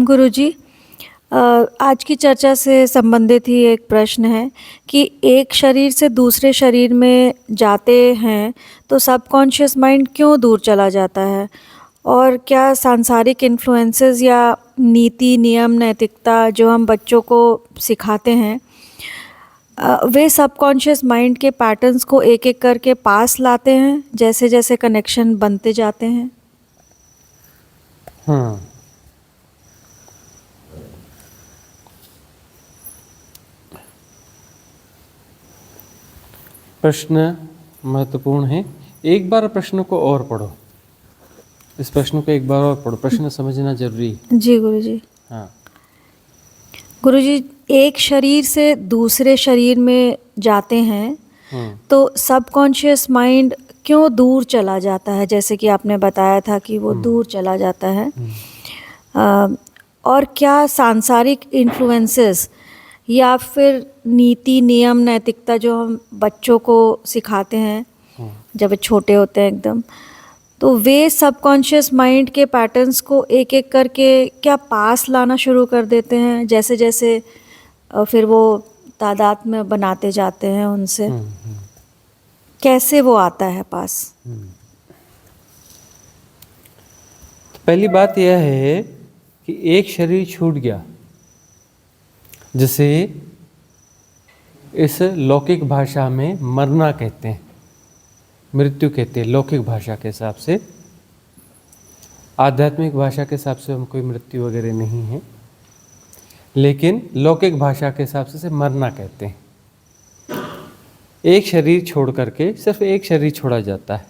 गुरुजी, आज की चर्चा से संबंधित ही एक प्रश्न है कि एक शरीर से दूसरे शरीर में जाते हैं तो सबकॉन्शियस माइंड क्यों दूर चला जाता है? और क्या सांसारिक इन्फ्लुएंसेस या नीति, नियम, नैतिकता जो हम बच्चों को सिखाते हैं वे सबकॉन्शियस माइंड के पैटर्न्स को एक-एक करके पास लाते हैं जैसे-जैसे कनेक्शन बनते जाते हैं? हाँ, प्रश्न महत्वपूर्ण है। एक बार प्रश्न को और पढ़ो। इस प्रश्न को एक बार और पढ़ो। प्रश्न समझना जरूरी है। जी गुरुजी। हाँ, गुरुजी, एक शरीर से दूसरे शरीर में जाते हैं तो सबकॉन्शियस माइंड क्यों दूर चला जाता है? जैसे कि आपने बताया था कि वो दूर चला जाता है। और क्या सांसारिक इन्फ्लुएंसेस या फिर नीति, नियम, नैतिकता जो हम बच्चों को सिखाते हैं जब वे छोटे होते हैं एकदम, तो वे सबकॉन्शियस माइंड के पैटर्न्स को एक-एक करके क्या पास लाना शुरू कर देते हैं जैसे-जैसे फिर वो तादाद में बनाते जाते हैं उनसे? कैसे वो आता है पास? तो पहली बात यह है कि एक शरीर छूट गया, जिसे इस लौकिक भाषा में मरना कहते हैं, मृत्यु कहते हैं लौकिक भाषा के हिसाब से। आध्यात्मिक भाषा के हिसाब से हम कोई मृत्यु वगैरह नहीं है, लेकिन लौकिक भाषा के हिसाब से मरना कहते हैं। एक शरीर छोड़ करके सिर्फ एक शरीर छोड़ा जाता है।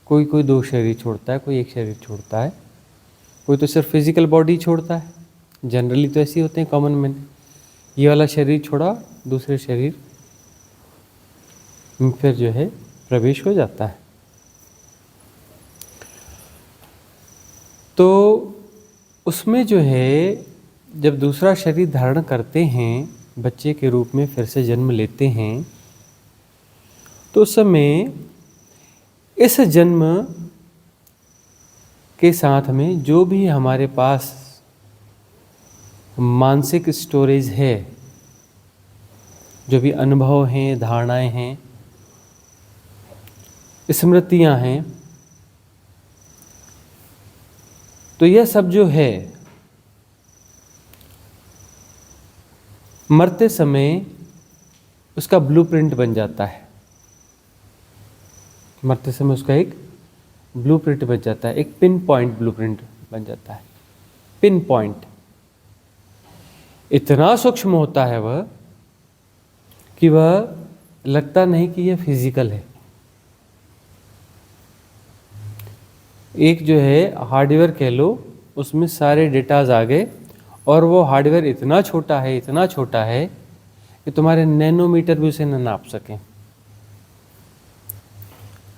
कोई कोई दो शरीर छोड़ता है, कोई एक शरीर छोड़ता है, कोई तो सिर्फ फिजिकल बॉडी छोड़ता है। जनरली तो ऐसे ही होते हैं कॉमन मैन। ये वाला शरीर छोड़ा, दूसरे शरीर फिर जो है प्रवेश हो जाता है। तो उसमें जो है जब दूसरा शरीर धारण करते हैं, बच्चे के रूप में फिर से जन्म लेते हैं, तो उस समय इस जन्म के साथ में जो भी हमारे पास मानसिक स्टोरेज है, जो भी अनुभव हैं, धारणाएं हैं, स्मृतियां हैं, तो यह सब जो है मरते समय उसका ब्लूप्रिंट बन जाता है। मरते समय उसका एक ब्लूप्रिंट बन जाता है, एक पिन पॉइंट ब्लूप्रिंट बन जाता है। पिन पॉइंट इतना सूक्ष्म होता है वह कि वह लगता नहीं कि यह फिजिकल है। एक जो है हार्डवेयर कह लो, उसमें सारे डेटाज आ गए और वो हार्डवेयर इतना छोटा है कि तुम्हारे नैनोमीटर भी उसे न नाप सकें।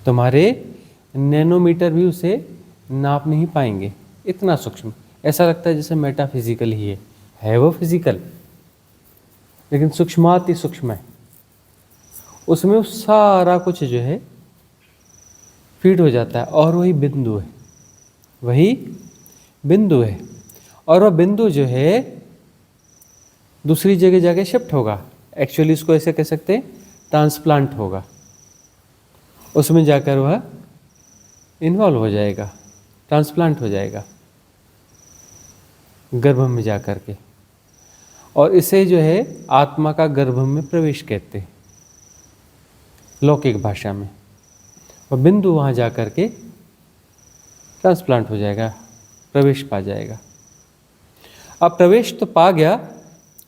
तुम्हारे नैनोमीटर भी उसे नाप नहीं पाएंगे, इतना सूक्ष्म। ऐसा लगता है जैसे मेटाफिजिकल ही है वो फिजिकल, लेकिन सूक्ष्माति सूक्ष्म है। उसमें सारा कुछ जो है फीड हो जाता है और वही बिंदु है। और वह बिंदु जो है दूसरी जगह जाके शिफ्ट होगा। एक्चुअली इसको ऐसे कह सकते हैं, ट्रांसप्लांट होगा। उसमें जाकर वह इन्वॉल्व हो जाएगा, ट्रांसप्लांट हो जाएगा गर्भ में जाकर के। और इसे जो है आत्मा का गर्भ में प्रवेश कहते हैं लौकिक भाषा में। और बिंदु वहाँ जाकर के ट्रांसप्लांट हो जाएगा, प्रवेश पा जाएगा। अब प्रवेश तो पा गया,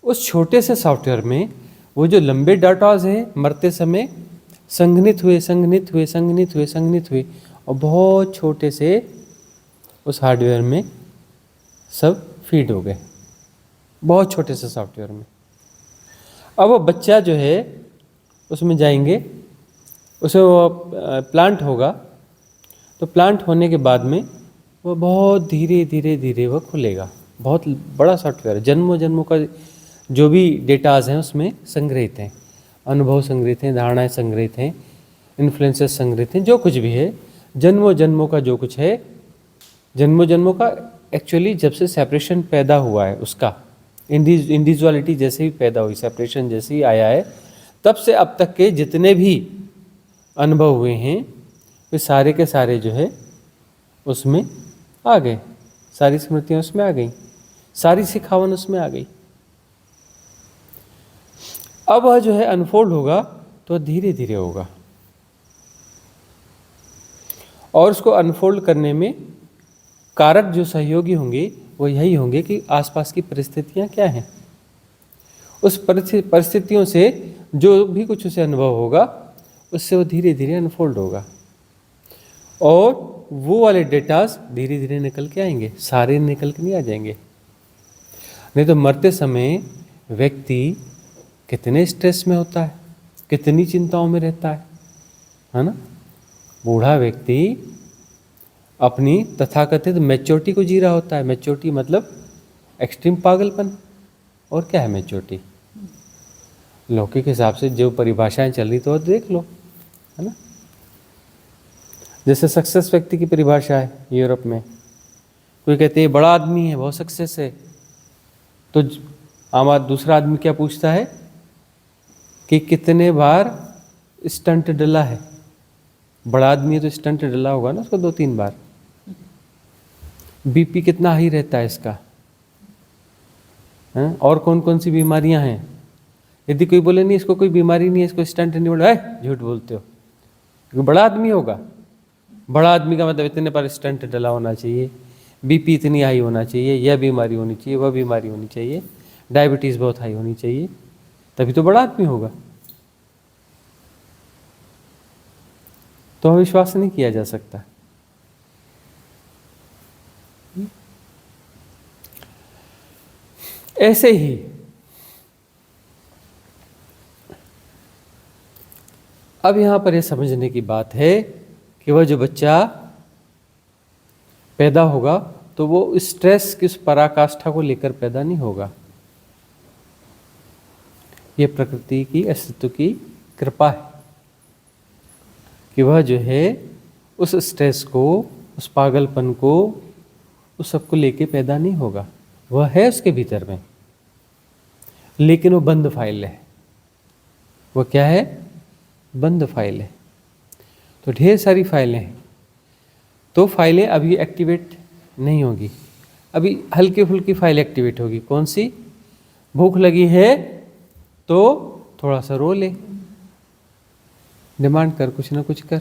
उस छोटे से सॉफ्टवेयर में वो जो लंबे डाटाज हैं मरते समय संघनित हुए और बहुत छोटे से उस हार्डवेयर में सब फीड हो गए, बहुत छोटे से सॉफ्टवेयर में। अब वो बच्चा जो है उसमें जाएंगे, उसे वो प्लांट होगा, तो प्लांट होने के बाद में वो बहुत धीरे वह खुलेगा। बहुत बड़ा सॉफ्टवेयर है, जन्मों का जो भी डेटाज हैं उसमें संग्रहित हैं, अनुभव संग्रहित हैं, धारणाएं संग्रहित हैं, इन्फ्लुएंसेस संग्रहित हैं, जो कुछ भी है, जन्मों का जो कुछ है, जन्मों का एक्चुअली जब से सेपरेशन पैदा हुआ है, उसका इंडिविजुअलिटी जैसे ही पैदा हुई, सेपरेशन जैसे ही आया है, तब से अब तक के जितने भी अनुभव हुए हैं वे सारे के सारे जो है उसमें आ गए, सारी स्मृतियाँ उसमें आ गई, सारी सिखावन उसमें आ गई। अब वह जो है अनफोल्ड होगा तो धीरे धीरे होगा, और उसको अनफोल्ड करने में कारक जो सहयोगी होंगे वो यही होंगे कि आसपास की परिस्थितियाँ क्या हैं, उस परिस्थितियों से जो भी कुछ उसे अनुभव होगा उससे वो धीरे धीरे अनफोल्ड होगा, और वो वाले डेटास धीरे धीरे निकल के आएंगे, सारे निकल के नहीं आ जाएंगे। नहीं तो मरते समय व्यक्ति कितने स्ट्रेस में होता है, कितनी चिंताओं में रहता है ना। बूढ़ा व्यक्ति अपनी तथाकथित मैच्योरिटी को जी रहा होता है। मैच्योरिटी मतलब एक्सट्रीम पागलपन। और क्या है मैच्योरिटी? लौकिक हिसाब से जो परिभाषाएं चल रही तो देख लो, है ना। जैसे सक्सेस व्यक्ति की परिभाषा है यूरोप में, कोई कहते हैं बड़ा आदमी है, बहुत सक्सेस है, तो दूसरा आदमी क्या पूछता है कि कितने बार स्टंट डला है। बड़ा आदमी है तो स्टंट डला होगा ना उसको 2-3 बार। बीपी कितना हाई रहता है इसका, है? और कौन कौन सी बीमारियां हैं। यदि कोई बोले नहीं इसको कोई बीमारी नहीं है, इसको स्टंट नहीं बोला, है झूठ बोलते हो, क्योंकि बड़ा आदमी होगा। बड़ा आदमी का मतलब इतने पर स्टंट डला होना चाहिए, बीपी इतनी हाई होना चाहिए, यह बीमारी होनी चाहिए, वह बीमारी होनी चाहिए, डायबिटीज़ बहुत हाई होनी चाहिए, तभी तो बड़ा आदमी होगा। तो विश्वास नहीं किया जा सकता। ऐसे ही अब यहाँ पर यह समझने की बात है कि वह जो बच्चा पैदा होगा तो वो स्ट्रेस की उस पराकाष्ठा को लेकर पैदा नहीं होगा। ये प्रकृति की अस्तित्व की कृपा है कि वह जो है उस स्ट्रेस को, उस पागलपन को, उस सबको लेके पैदा नहीं होगा। वह है उसके भीतर में, लेकिन वो बंद फाइल है। वो क्या है? बंद फाइल है। तो ढेर सारी फाइलें हैं, तो फाइलें अभी एक्टिवेट नहीं होगी। अभी हल्की फुल्की फाइल एक्टिवेट होगी। कौन सी? भूख लगी है तो थोड़ा सा रो ले, डिमांड कर, कुछ ना कुछ कर,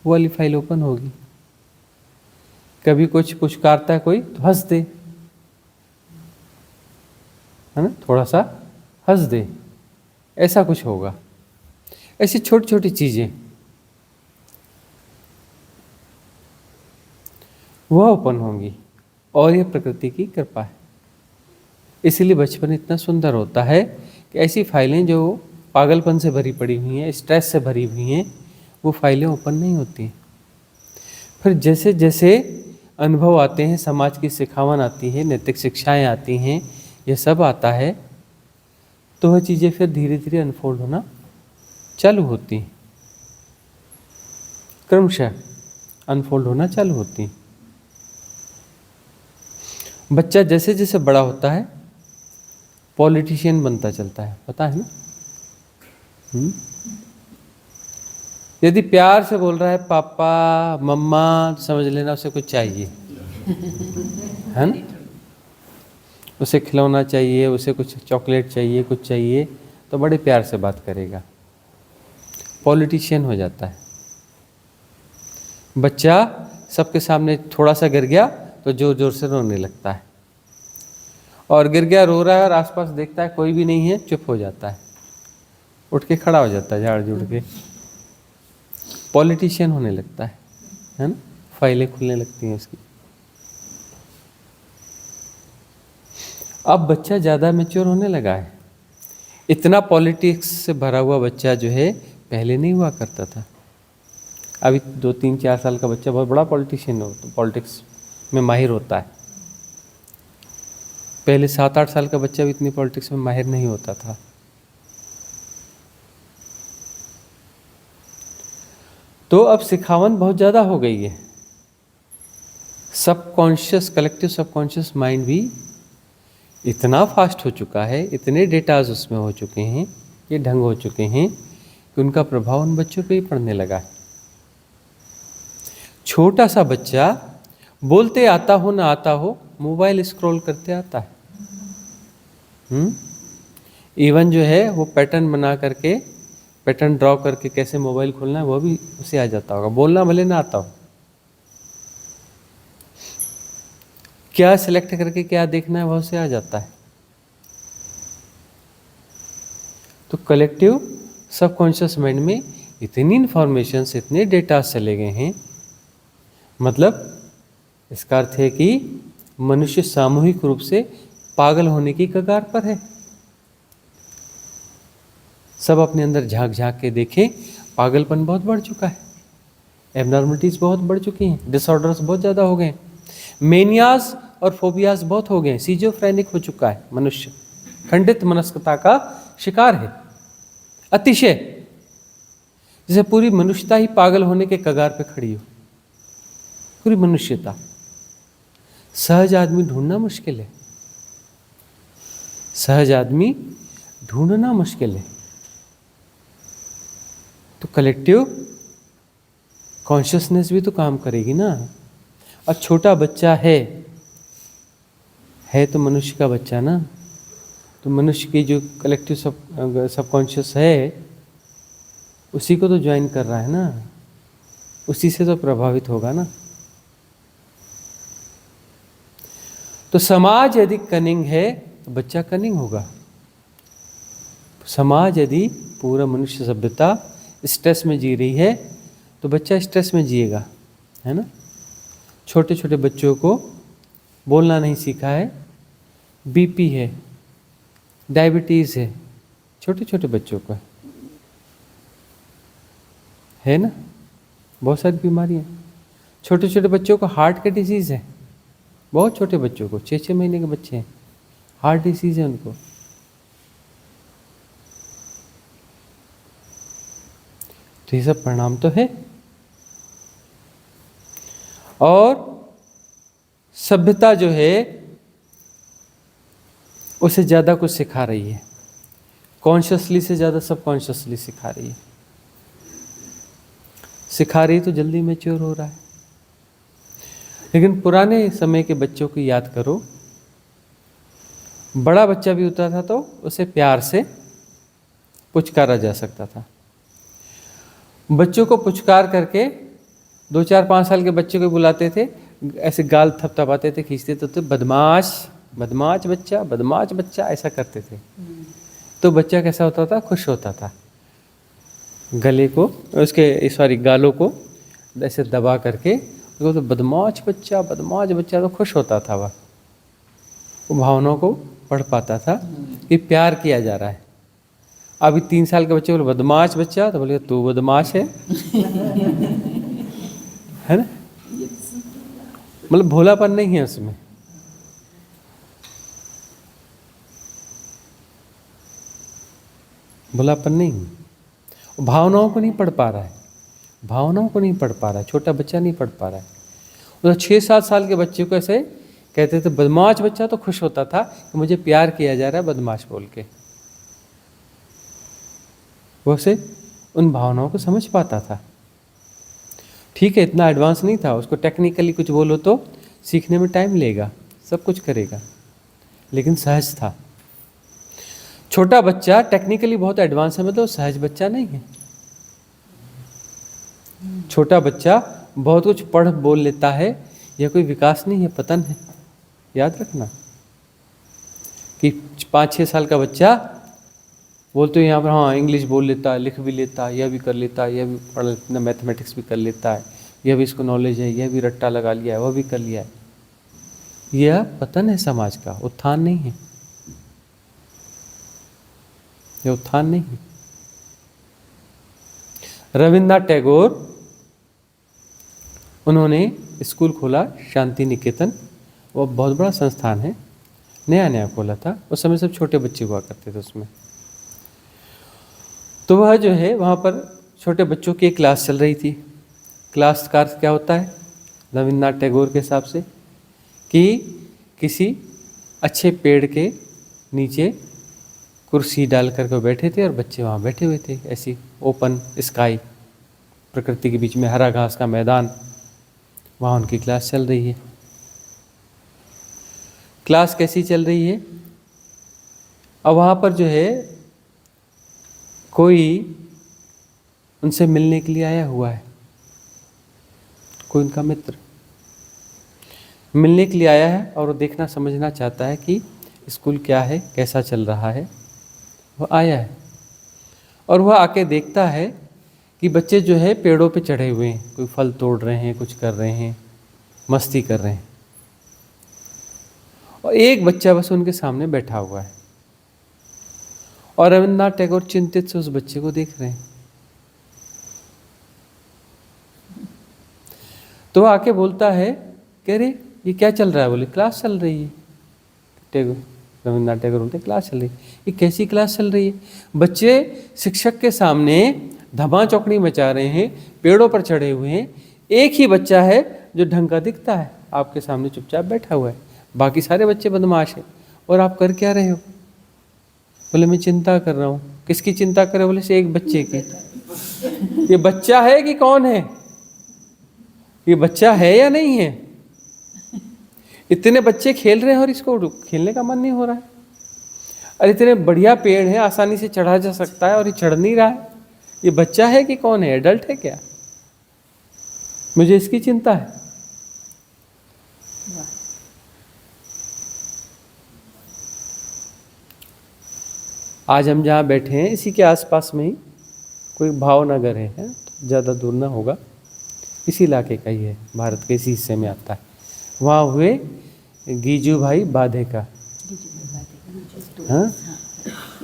वो वाली फाइल ओपन होगी। कभी कुछ पुचकारता है कोई तो हंस दे, है ना, थोड़ा सा हंस दे, ऐसा कुछ होगा। ऐसी छोटी छोटी चीजें वह ओपन होंगी, और यह प्रकृति की कृपा है। इसीलिए बचपन इतना सुंदर होता है कि ऐसी फाइलें जो पागलपन से भरी पड़ी हुई हैं, स्ट्रेस से भरी हुई हैं, वो फाइलें ओपन नहीं होती। फिर जैसे जैसे अनुभव आते हैं, समाज की सिखावन आती है, नैतिक शिक्षाएं आती हैं, ये सब आता है, तो वह चीज़ें फिर धीरे धीरे अनफोल्ड होना चालू होती हैं, क्रमशः अनफोल्ड होना चालू होती हैं। बच्चा जैसे जैसे बड़ा होता है पॉलिटिशियन बनता चलता है, पता है ना। यदि प्यार से बोल रहा है पापा मम्मा, समझ लेना उसे कुछ चाहिए, है ना। उसे खिलौना चाहिए, उसे कुछ चॉकलेट चाहिए, कुछ चाहिए, तो बड़े प्यार से बात करेगा, पॉलिटिशियन हो जाता है। बच्चा सबके सामने थोड़ा सा गिर गया तो जोर जोर से रोने लगता है, और गिर गया, रो रहा है, और आसपास देखता है कोई भी नहीं है, चुप हो जाता है, उठ के खड़ा हो जाता है झाड़ झुड़ के, पॉलिटिशियन होने लगता है ना। फाइलें खुलने लगती हैं उसकी। अब बच्चा ज़्यादा मैच्योर होने लगा है। इतना पॉलिटिक्स से भरा हुआ बच्चा जो है पहले नहीं हुआ करता था। अभी 2-3-4 साल का बच्चा बहुत बड़ा पॉलिटिशियन हो, तो पॉलिटिक्स में माहिर होता है। पहले 7-8 साल का बच्चा भी इतनी पॉलिटिक्स में माहिर नहीं होता था। तो अब सिखावन बहुत ज़्यादा हो गई है। सबकॉन्शियस, कलेक्टिव सबकॉन्शियस माइंड भी इतना फास्ट हो चुका है, इतने डेटाज उसमें हो चुके हैं, ये ढंग हो चुके हैं कि उनका प्रभाव उन बच्चों पे ही पड़ने लगा है। छोटा सा बच्चा बोलते आता हो ना आता हो, मोबाइल स्क्रॉल करते आता है। इवन जो है वो पैटर्न बना करके, पैटर्न ड्रॉ करके कैसे मोबाइल खोलना है वो भी उसे आ जाता होगा, बोलना भले ना आता हो। क्या सिलेक्ट करके क्या देखना है वो उसे आ जाता है। तो कलेक्टिव सबकॉन्शियस माइंड में इतनी इंफॉर्मेशंस, इतने डेटा चले गए हैं, मतलब इसका अर्थ है कि मनुष्य सामूहिक रूप से पागल होने की कगार पर है। सब अपने अंदर झांक झांक के देखें, पागलपन बहुत बढ़ चुका है, एबनॉर्मलिटीज बहुत बढ़ चुकी हैं, डिसऑर्डर्स बहुत ज़्यादा हो गए, मेनियाज और फोबियाज बहुत हो गए, सीजोफ्रेनिक हो चुका है मनुष्य, खंडित मनस्कता का शिकार है अतिशय, जैसे पूरी मनुष्यता ही पागल होने के कगार पे खड़ी हो, पूरी मनुष्यता। सहज आदमी ढूंढना मुश्किल है, सहज आदमी ढूंढना मुश्किल है। तो कलेक्टिव कॉन्शियसनेस भी तो काम करेगी ना। और छोटा बच्चा है तो मनुष्य का बच्चा ना, तो मनुष्य की जो कलेक्टिव सबकॉन्शियस है उसी को तो ज्वाइन कर रहा है ना, उसी से तो प्रभावित होगा ना। तो समाज यदि कनिंग है तो बच्चा कनिंग होगा। समाज यदि पूरा मनुष्य सभ्यता स्ट्रेस में जी रही है तो बच्चा स्ट्रेस में जिएगा, है ना। छोटे छोटे बच्चों को बोलना नहीं सीखा है, बीपी है, डायबिटीज़ है, छोटे छोटे बच्चों को है ना, बहुत सारी बीमारियाँ। छोटे छोटे बच्चों को हार्ट का डिजीज़ है, बहुत छोटे बच्चों को, 6-6 महीने के बच्चे हैं, हार्ट डिजीज़ है उनको। तो ये सब परिणाम तो है। और सभ्यता जो है उसे ज़्यादा कुछ सिखा रही है, कॉन्शियसली से ज़्यादा सबकॉन्शियसली सिखा रही है। सिखा रही तो जल्दी मैच्योर हो रहा है। लेकिन पुराने समय के बच्चों को याद करो, बड़ा बच्चा भी होता था तो उसे प्यार से पुचकारा जा सकता था। बच्चों को पुचकार करके 2-4-5 साल के बच्चे को बुलाते थे, ऐसे गाल थपथपाते थे, खींचते थे, तो बदमाश बदमाश बच्चा, बदमाश बच्चा, ऐसा करते थे। तो बच्चा कैसा होता था, खुश होता था, गले को उसके गालों को ऐसे दबा करके, तो बदमाश बच्चा तो खुश होता था। वह वो भावनाओं को पढ़ पाता था कि प्यार किया जा रहा है। अभी 3 साल के बच्चे बोले बदमाश बच्चा, तो बोले तू बदमाश है है ना। मतलब भोलापन नहीं है उसमें। भोलापन नहीं, भावनाओं को नहीं पढ़ पा रहा है, भावनाओं को नहीं पढ़ पा रहा है, छोटा बच्चा नहीं पढ़ पा रहा है। तो 6-7 साल के बच्चे को ऐसे कहते थे बदमाश बच्चा, तो खुश होता था कि मुझे प्यार किया जा रहा है बदमाश बोल के। वो से उन भावनाओं को समझ पाता था। ठीक है, इतना एडवांस नहीं था, उसको टेक्निकली कुछ बोलो तो सीखने में टाइम लेगा, सब कुछ करेगा, लेकिन सहज था। छोटा बच्चा टेक्निकली बहुत एडवांस है, मतलब सहज बच्चा नहीं है। छोटा बच्चा बहुत कुछ पढ़ बोल लेता है, यह कोई विकास नहीं है, पतन है। याद रखना कि 5-6 साल का बच्चा बोलते हैं यहाँ पर, हाँ इंग्लिश बोल लेता है, लिख भी लेता है, यह भी कर लेता है, यह भी पढ़ लेता, मैथमेटिक्स भी कर लेता है, यह भी इसको नॉलेज है, यह भी रट्टा लगा लिया है, वह भी कर लिया है। यह पतन है समाज का, उत्थान नहीं है, यह उत्थान नहीं है। रविन्द्रनाथ टैगोर, उन्होंने स्कूल खोला शांति निकेतन, वो बहुत बड़ा संस्थान है, नया नया खोला था, उस समय सब छोटे बच्चे हुआ करते थे उसमें। तो वह जो है वहाँ पर छोटे बच्चों की एक क्लास चल रही थी। क्लास का अर्थ क्या होता है, रविन्द्रनाथ टैगोर के हिसाब से, कि किसी अच्छे पेड़ के नीचे कुर्सी डाल करके बैठे थे और बच्चे वहाँ बैठे हुए थे, ऐसी ओपन स्काई, प्रकृति के बीच में हरा घास का मैदान, वहाँ उनकी क्लास चल रही है। क्लास कैसी चल रही है? अब वहाँ पर जो है कोई उनसे मिलने के लिए आया हुआ है, कोई उनका मित्र मिलने के लिए आया है और वो देखना समझना चाहता है कि स्कूल क्या है, कैसा चल रहा है। वो आया है और वह आके देखता है कि बच्चे जो है पेड़ों पे चढ़े हुए हैं, कोई फल तोड़ रहे हैं, कुछ कर रहे हैं, मस्ती कर रहे हैं, और एक बच्चा बस उनके सामने बैठा हुआ है और रविन्द्रनाथ टैगोर चिंतित से उस बच्चे को देख रहे हैं। तो वो आके बोलता है, कह रहे ये क्या चल रहा है? बोले क्लास चल रही है। रविन्द्रनाथ टैगोर बोलते क्लास चल रही है। ये कैसी क्लास चल रही है? बच्चे शिक्षक के सामने धमा चौकड़ी मचा रहे हैं, पेड़ों पर चढ़े हुए हैं, एक ही बच्चा है जो ढंग का दिखता है आपके सामने चुपचाप बैठा हुआ है, बाकी सारे बच्चे बदमाश हैं। और आप कर क्या रहे हो? बोले मैं चिंता कर रहा हूँ। किसकी चिंता कर रहे हो? बोले से एक बच्चे की। ये बच्चा है कि कौन है? ये बच्चा है या नहीं है? इतने बच्चे खेल रहे हैं और इसको खेलने का मन नहीं हो रहा है। और इतने बढ़िया पेड़ है, आसानी से चढ़ा जा सकता है और ये चढ़ नहीं रहा है। ये बच्चा है कि कौन है? एडल्ट है क्या? मुझे इसकी चिंता है। आज हम जहाँ बैठे हैं इसी के आसपास में ही कोई भावनगर है, ज़्यादा दूर ना होगा, इसी इलाके का ही है, भारत के इसी हिस्से में आता है। वहाँ हुए गीजू भाई बाधेका, हाँ,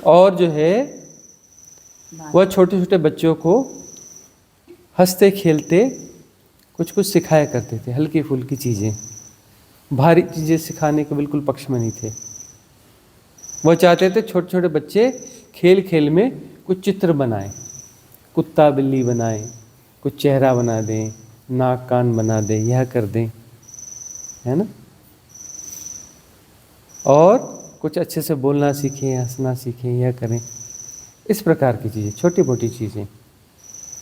और जो है वह छोटे छोटे बच्चों को हंसते खेलते कुछ कुछ सिखाया करते थे, हल्की फुल्की चीज़ें, भारी चीज़ें सिखाने के बिल्कुल पक्ष में नहीं थे। वह चाहते थे छोटे छोटे बच्चे खेल खेल में कुछ चित्र बनाएं, कुत्ता बिल्ली बनाएं, कुछ चेहरा बना दें, नाक कान बना दें, यह कर दें, है ना, और कुछ अच्छे से बोलना सीखें, हंसना सीखें, यह करें। इस प्रकार की चीज़ें, छोटी मोटी चीज़ें,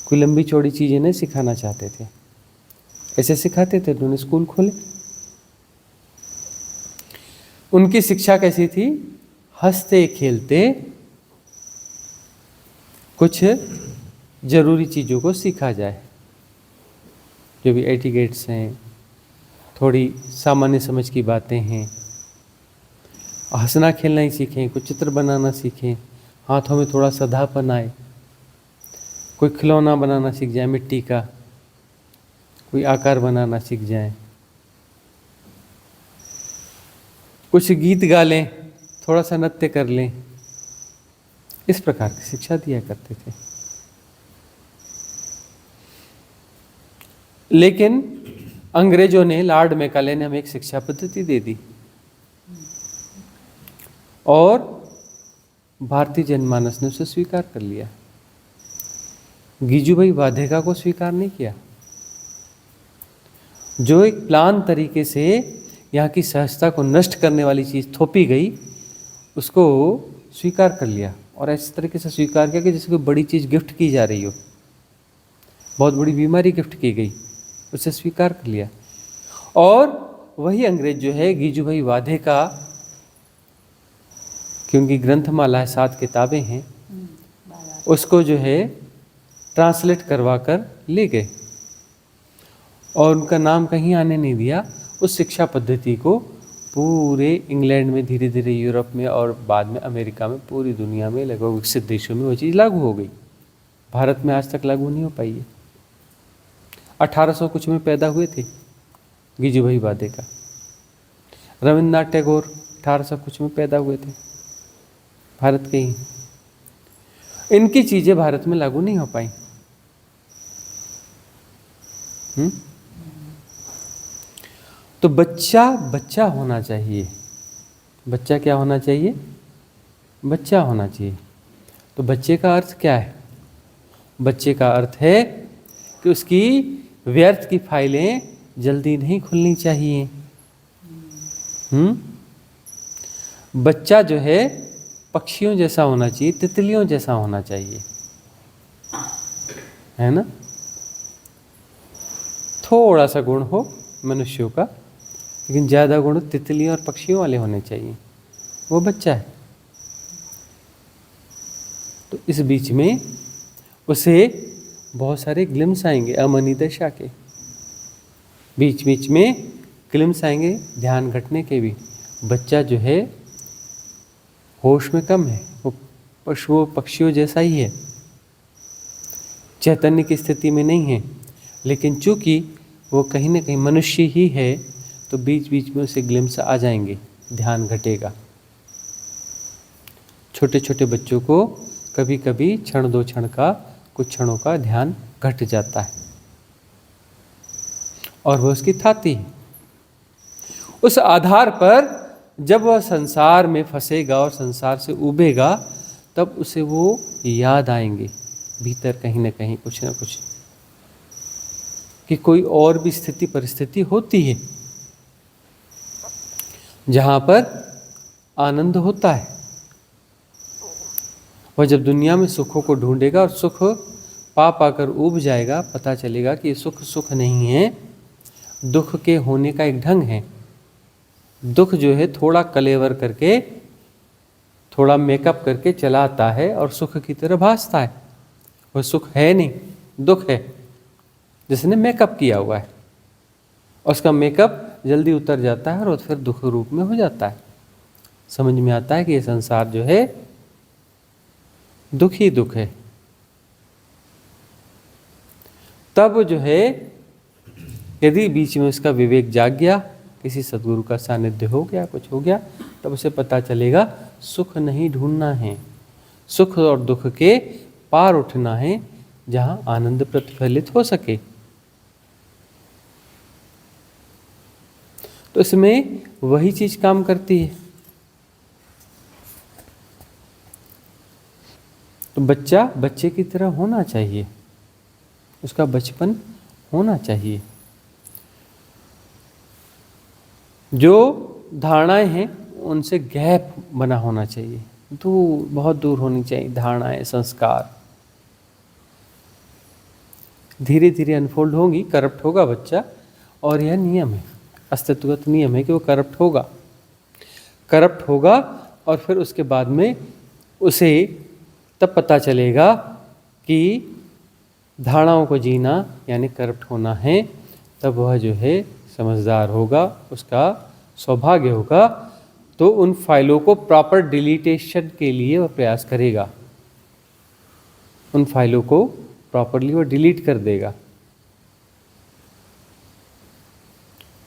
कोई लंबी चौड़ी चीज़ें नहीं सिखाना चाहते थे, ऐसे सिखाते थे। उन्होंने स्कूल खोले। उनकी शिक्षा कैसी थी? हंसते खेलते कुछ जरूरी चीज़ों को सीखा जाए, जो भी एटिकेट्स हैं, थोड़ी सामान्य समझ की बातें हैं, हंसना खेलना ही सीखें, कुछ चित्र बनाना सीखें, हाथों में थोड़ा साधापन आए, कोई खिलौना बनाना सीख जाए मिट्टी का, कोई आकार बनाना सीख जाए, कुछ गीत गा लें, थोड़ा सा नृत्य कर लें। इस प्रकार की शिक्षा दिया करते थे। लेकिन अंग्रेजों ने, लॉर्ड मैकाले ने हमें एक शिक्षा पद्धति दे दी और भारतीय जनमानस ने उसे स्वीकार कर लिया। गीजूभाई वाधेका को स्वीकार नहीं किया। जो एक प्लान तरीके से यहाँ की सहजता को नष्ट करने वाली चीज़ थोपी गई, उसको स्वीकार कर लिया और ऐसे तरीके से स्वीकार किया कि जैसे कोई बड़ी चीज़ गिफ्ट की जा रही हो, बहुत बड़ी बीमारी गिफ्ट की गई, उसे स्वीकार कर लिया। और वही अंग्रेज जो है गीजूभाई वाधेका, क्योंकि ग्रंथमाला है, 7 किताबें हैं, उसको जो है ट्रांसलेट करवा कर ले गए और उनका नाम कहीं आने नहीं दिया। उस शिक्षा पद्धति को पूरे इंग्लैंड में, धीरे धीरे यूरोप में और बाद में अमेरिका में, पूरी दुनिया में लगभग विकसित देशों में वो चीज़ लागू हो गई। भारत में आज तक लागू नहीं हो पाई है। 1800 कुछ में पैदा हुए थे गीजूभाई वाधेका। रविन्द्रनाथ टैगोर 1800 कुछ में पैदा हुए थे, भारत के ही। इनकी चीज़ें भारत में लागू नहीं हो पाई। तो बच्चा बच्चा होना चाहिए। बच्चा क्या होना चाहिए? बच्चा होना चाहिए। तो बच्चे का अर्थ क्या है? बच्चे का अर्थ है कि उसकी व्यर्थ की फाइलें जल्दी नहीं खुलनी चाहिए। बच्चा जो है पक्षियों जैसा होना चाहिए, तितलियों जैसा होना चाहिए, है ना। थोड़ा सा गुण हो मनुष्यों का, लेकिन ज़्यादा गुण तितलियों और पक्षियों वाले होने चाहिए। वो बच्चा है। तो इस बीच में उसे बहुत सारे ग्लिम्स आएंगे अमनी दशा के, बीच बीच में ग्लिम्स आएंगे ध्यान घटने के भी। बच्चा जो है होश में कम है, वो पशुओं पक्षियों जैसा ही है, चैतन्य की स्थिति में नहीं है, लेकिन चूंकि वो कहीं ना कहीं मनुष्य ही है, तो बीच बीच में उसे ग्लिम्स आ जाएंगे, ध्यान घटेगा। छोटे छोटे बच्चों को कभी कभी क्षण दो क्षण का, कुछ क्षणों का ध्यान घट जाता है और वह उसकी थाती है। उस आधार पर जब वह संसार में फंसेगा और संसार से उबेगा, तब उसे वो याद आएंगे भीतर कहीं ना कहीं कुछ ना कुछ, कि कोई और भी स्थिति परिस्थिति होती है जहां पर आनंद होता है। वह जब दुनिया में सुखों को ढूंढेगा और सुख पा पाकर उब जाएगा, पता चलेगा कि सुख सुख नहीं है, दुख के होने का एक ढंग है। दुख जो है थोड़ा कलेवर करके, थोड़ा मेकअप करके चला आता है और सुख की तरह भासता है। वह सुख है नहीं, दुख है जिसने मेकअप किया हुआ है, और उसका मेकअप जल्दी उतर जाता है और फिर दुख रूप में हो जाता है। समझ में आता है कि ये संसार जो है दुख ही दुख है। तब जो है यदि बीच में उसका विवेक जाग गया, किसी सद्गुरु का सानिध्य हो गया, कुछ हो गया, तब उसे पता चलेगा सुख नहीं ढूंढना है, सुख और दुख के पार उठना है, जहां आनंद प्रतिफलित हो सके। तो इसमें वही चीज काम करती है। तो बच्चा बच्चे की तरह होना चाहिए, उसका बचपन होना चाहिए। जो धारणाएं हैं उनसे गैप बना होना चाहिए, दूर, बहुत दूर होनी चाहिए धारणाएं, संस्कार। धीरे धीरे अनफोल्ड होंगी, करप्ट होगा बच्चा, और यह नियम है, अस्तित्वगत नियम है कि वो करप्ट होगा और फिर उसके बाद में उसे तब पता चलेगा कि धारणाओं को जीना यानी करप्ट होना है। तब वह जो है समझदार होगा, उसका सौभाग्य होगा, तो उन फाइलों को प्रॉपर डिलीटेशन के लिए वह प्रयास करेगा, उन फाइलों को प्रॉपरली वह डिलीट कर देगा।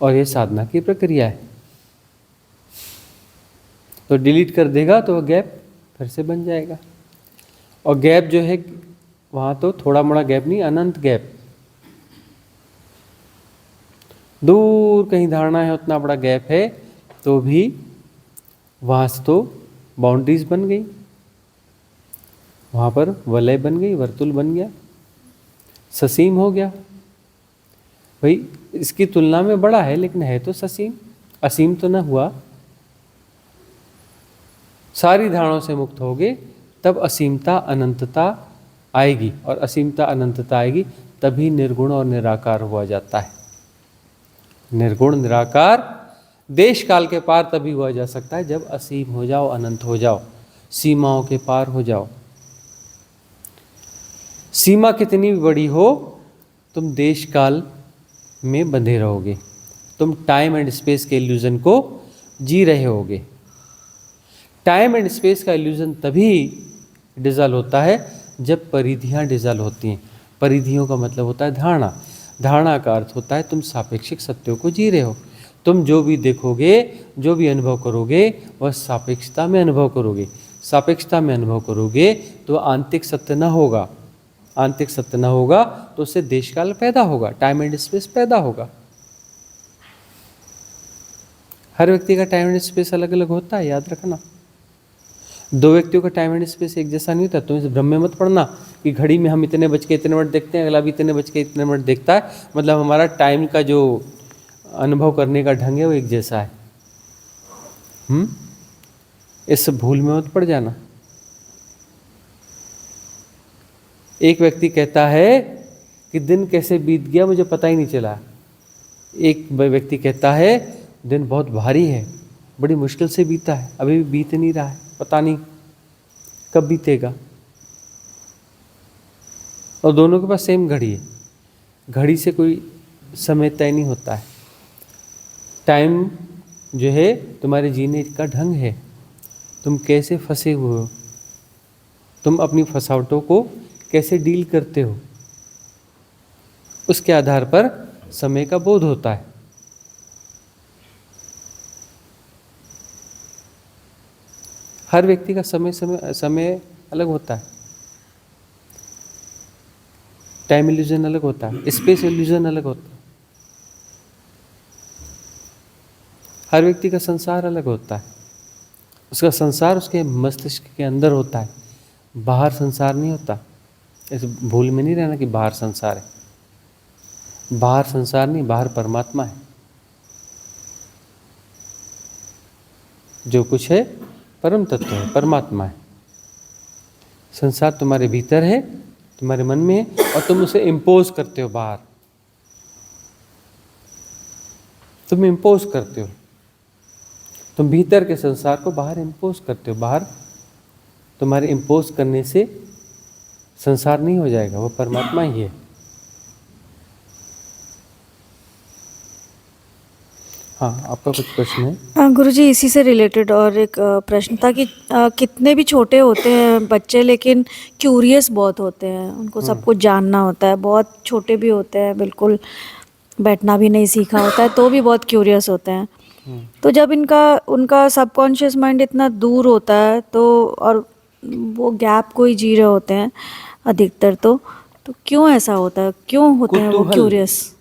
और यह साधना की प्रक्रिया है। तो डिलीट कर देगा तो वह गैप फिर से बन जाएगा, और गैप जो है वहाँ तो थोड़ा मोड़ा गैप नहीं, अनंत गैप। दूर कहीं धारणा है, उतना बड़ा गैप है, तो भी वहाँ से तो बाउंड्रीज बन गई, वहाँ पर वलय बन गई, वर्तुल बन गया, ससीम हो गया। भाई इसकी तुलना में बड़ा है, लेकिन है तो ससीम, असीम तो न हुआ। सारी धारणाओं से मुक्त होगे तब असीमता अनंतता आएगी, और असीमता अनंतता आएगी तभी निर्गुण और निराकार हुआ जाता है। निर्गुण निराकार देश काल के पार तभी हुआ जा सकता है जब असीम हो जाओ, अनंत हो जाओ, सीमाओं के पार हो जाओ। सीमा कितनी भी बड़ी हो, तुम देश काल में बंधे रहोगे, तुम टाइम एंड स्पेस के इल्यूजन को जी रहे होगे। टाइम एंड स्पेस का इल्यूजन तभी डिजॉल्व होता है जब परिधियां डिजॉल्व होती हैं। परिधियों का मतलब होता है धारणा, धारणा का अर्थ होता है तुम सापेक्षिक सत्यों को जी रहे हो। तुम जो भी देखोगे, जो भी अनुभव करोगे, वह सापेक्षता में अनुभव करोगे। सापेक्षता में अनुभव करोगे तो आंतरिक सत्य न होगा, आंतरिक सत्य न होगा तो उससे देशकाल पैदा होगा, टाइम एंड स्पेस पैदा होगा। हर व्यक्ति का टाइम एंड स्पेस अलग अलग होता है, याद रखना। दो व्यक्तियों का टाइम एंड स्पेस एक जैसा नहीं होता। तुम इस भ्रम में मत पड़ना कि घड़ी में हम इतने बज के इतने मिनट देखते हैं, अगला भी इतने बज के इतने मिनट देखता है, मतलब हमारा टाइम का जो अनुभव करने का ढंग है वो एक जैसा है। इस भूल में मत पड़ जाना। एक व्यक्ति कहता है कि दिन कैसे बीत गया मुझे पता ही नहीं चला। एक व्यक्ति कहता है दिन बहुत भारी है, बड़ी मुश्किल से बीता है, अभी भी बीत नहीं रहा है, पता नहीं कब बीतेगा। और दोनों के पास सेम घड़ी है। घड़ी से कोई समय तय नहीं होता है। टाइम जो है तुम्हारे जीने का ढंग है, तुम कैसे फंसे हुए हो, तुम अपनी फंसावटों को कैसे डील करते हो, उसके आधार पर समय का बोध होता है। हर व्यक्ति का समय अलग होता है। टाइम इल्यूजन अलग होता है, स्पेस इल्यूजन अलग होता है। हर व्यक्ति का संसार अलग होता है। उसका संसार उसके मस्तिष्क के अंदर होता है, बाहर संसार नहीं होता। इस भूल में नहीं रहना कि बाहर संसार है। बाहर संसार नहीं, बाहर परमात्मा है। जो कुछ है परम तत्व है, परमात्मा है। संसार तुम्हारे भीतर है, तुम्हारे मन में है, और तुम उसे इम्पोज करते हो बाहर। तुम इम्पोज करते हो, तुम भीतर के संसार को बाहर इम्पोज करते हो। बाहर तुम्हारे इम्पोज करने से संसार नहीं हो जाएगा, वो परमात्मा ही है। हाँ, आपका कुछ प्रश्न है? गुरुजी, इसी से रिलेटेड और एक प्रश्न था कि कितने भी छोटे होते हैं बच्चे, लेकिन क्यूरियस बहुत होते हैं, उनको सब कुछ जानना होता है। बहुत छोटे भी होते हैं, बिल्कुल बैठना भी नहीं सीखा होता है, तो भी बहुत क्यूरियस होते हैं। तो जब उनका सबकॉन्शियस माइंड इतना दूर होता है, तो और वो गैप को ही जी रहे होते हैं अधिकतर, तो क्यों ऐसा होता है? क्यों होते हैं वो कुतूहल। क्यूरियस?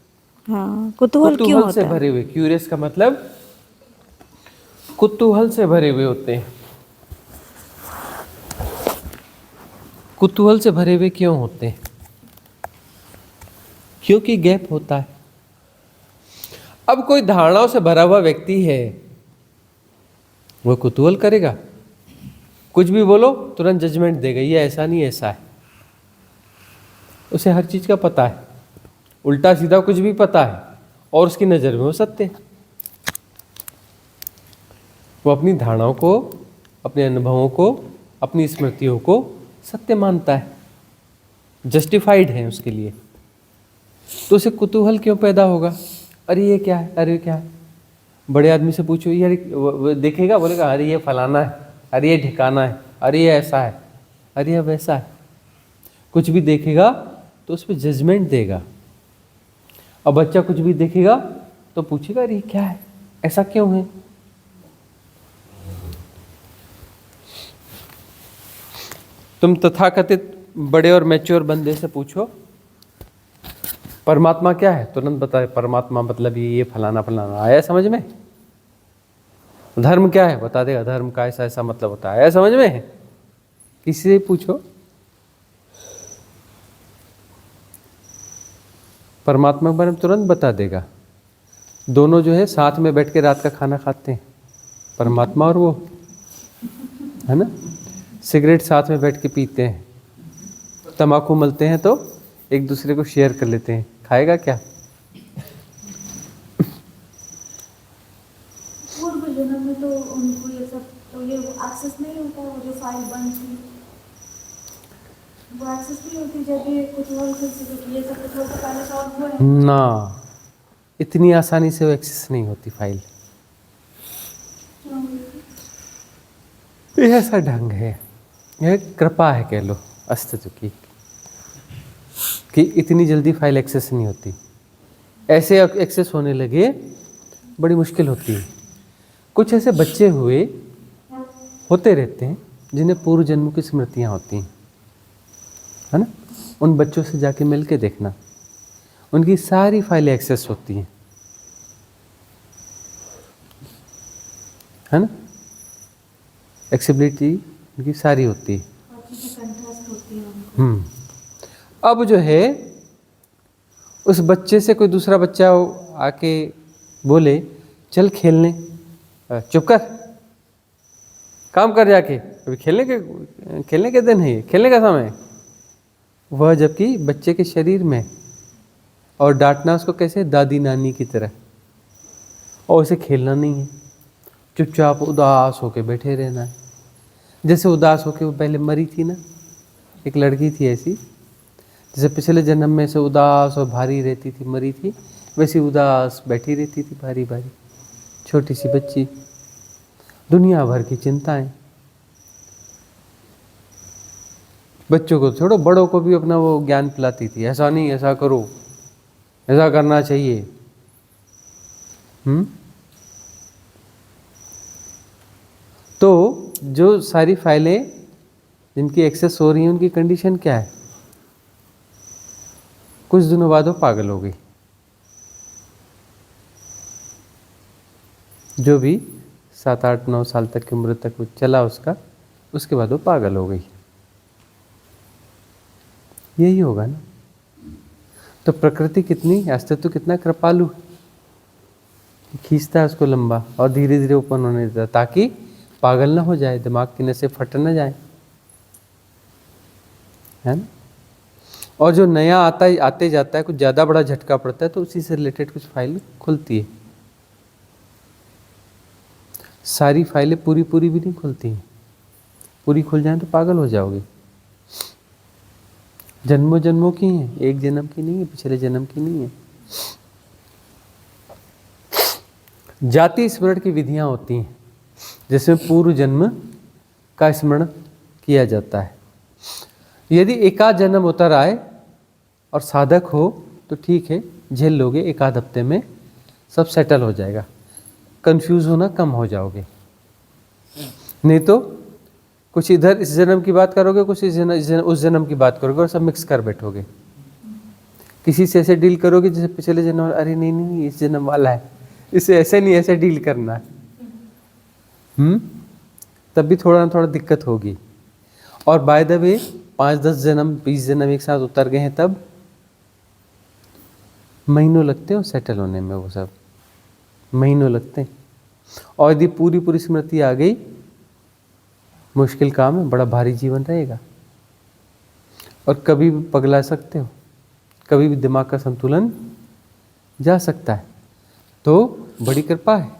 हाँ, कुतूहल क्यों कुतूहल होता से है? भरे हुए, क्यूरियस का मतलब कुतूहल से भरे हुए होते हैं। कुतूहल से भरे हुए क्यों होते हैं? क्योंकि गैप होता है। अब कोई धारणाओं से भरा हुआ व्यक्ति है, वो कुतूहल करेगा। कुछ भी बोलो तुरंत जजमेंट देगा, ये ऐसा नहीं ऐसा है। उसे हर चीज का पता है, उल्टा सीधा कुछ भी पता है, और उसकी नजर में वो सत्य है। वो अपनी धारणाओं को, अपने अनुभवों को, अपनी स्मृतियों को सत्य मानता है, जस्टिफाइड है उसके लिए। तो उसे कुतूहल क्यों पैदा होगा? अरे ये क्या है, अरे क्या है। बड़े आदमी से पूछो, यार वो देखेगा, बोलेगा अरे ये फलाना है, अरे ये ठिकाना है, अरे ये ऐसा है, अरे ये वैसा है। कुछ भी देखेगा तो उस पर जजमेंट देगा। और बच्चा कुछ भी देखेगा तो पूछेगा अरे ये क्या है, ऐसा क्यों है। तुम तथाकथित बड़े और मैच्योर बंदे से पूछो परमात्मा क्या है, तुरंत बताए परमात्मा मतलब ये फलाना फलाना। आया समझ में? धर्म क्या है, बता देगा धर्म का ऐसा ऐसा मतलब होता है। आया समझ में? किसी से पूछो, परमात्मा के बारे में तुरंत बता देगा। दोनों जो है साथ में बैठ के रात का खाना खाते हैं, परमात्मा और वो, है ना। सिगरेट साथ में बैठ के पीते हैं, तम्बाकू मलते हैं तो एक दूसरे को शेयर कर लेते हैं। खाएगा क्या? पूर्व जन्म में तो उनको ये सब तो ये एक्सेस नहीं होता, वो जो फाइल बन थी वो एक्सेस नहीं होती जब ये कुतूहल से ये सब कुतूहल से पहले सॉल्व हुआ है ना, इतनी आसानी से वो एक्सेस नहीं होती फाइल। ये ऐसा ढंग है, यह कृपा है कह लो अस्तित्व की, कि इतनी जल्दी फाइल एक्सेस नहीं होती। ऐसे एक्सेस होने लगे बड़ी मुश्किल होती है। कुछ ऐसे बच्चे होते रहते हैं जिन्हें पूर्व जन्म की स्मृतियाँ होती हैं, है ना। उन बच्चों से जाके मिल के देखना, उनकी सारी फाइलें एक्सेस होती हैं, है ना। एक्सेसिबिलिटी उनकी सारी होती है। अब जो है उस बच्चे से कोई दूसरा बच्चा आके बोले चल खेलने, चुप कर, काम कर जाके, अभी खेलने के दिन है ये, खेलने का समय है। वह जबकि बच्चे के शरीर में, और डांटना उसको कैसे, दादी नानी की तरह, और उसे खेलना नहीं है, चुपचाप उदास होके बैठे रहना है। जैसे उदास होके वो पहले मरी थी ना, एक लड़की थी ऐसी, जैसे पिछले जन्म में से उदास और भारी रहती थी, मरी थी, वैसी उदास बैठी रहती थी, भारी भारी, छोटी सी बच्ची, दुनिया भर की चिंताएं। बच्चों को छोड़ो, बड़ों को भी अपना वो ज्ञान पिलाती थी, ऐसा नहीं, ऐसा करो, ऐसा करना चाहिए। तो जो सारी फाइलें जिनकी एक्सेस हो रही हैं, उनकी कंडीशन क्या है? कुछ दिनों बाद वो पागल हो गई। जो भी 7, 8, 9 साल तक की उम्र तक वो चला उसका, उसके बाद वो पागल हो गई। यही होगा ना। तो प्रकृति कितनी, अस्तित्व कितना कृपालु, खींचता है उसको लंबा और धीरे धीरे ओपन होने देता, ताकि पागल ना हो जाए, दिमाग की नसें फट ना जाए, है ना। और जो नया आते जाता है, कुछ ज़्यादा बड़ा झटका पड़ता है, तो उसी से रिलेटेड कुछ फाइल खुलती है। सारी फाइलें पूरी भी नहीं खुलती हैं, पूरी खुल जाए तो पागल हो जाओगे। जन्मों जन्मों की हैं, एक जन्म की नहीं है, पिछले जन्म की नहीं है। जाति स्मरण की विधियां होती हैं, जिसमें पूर्व जन्म का स्मरण किया जाता है। यदि एकाध जन्म उतर आए और साधक हो तो ठीक है, झेल लोगे, एक आध हफ्ते में सब सेटल हो जाएगा, कंफ्यूज होना कम हो जाओगे। नहीं तो कुछ इधर इस जन्म की बात करोगे, कुछ उस जन्म की बात करोगे, और सब मिक्स कर बैठोगे। किसी से ऐसे डील करोगे जैसे पिछले जन्म, अरे नहीं नहीं इस जन्म वाला है, इसे ऐसे नहीं, ऐसे डील करना है। तब भी थोड़ा ना थोड़ा दिक्कत होगी। और बाय द वे 5, 10 जन्म 20 जन्म एक साथ उतर गए हैं, तब महीनों लगते हैं सेटल होने में, वो सब महीनों लगते हैं। और यदि पूरी स्मृति आ गई, मुश्किल काम है, बड़ा भारी जीवन रहेगा, और कभी भी पगला सकते हो, कभी भी दिमाग का संतुलन जा सकता है। तो बड़ी कृपा है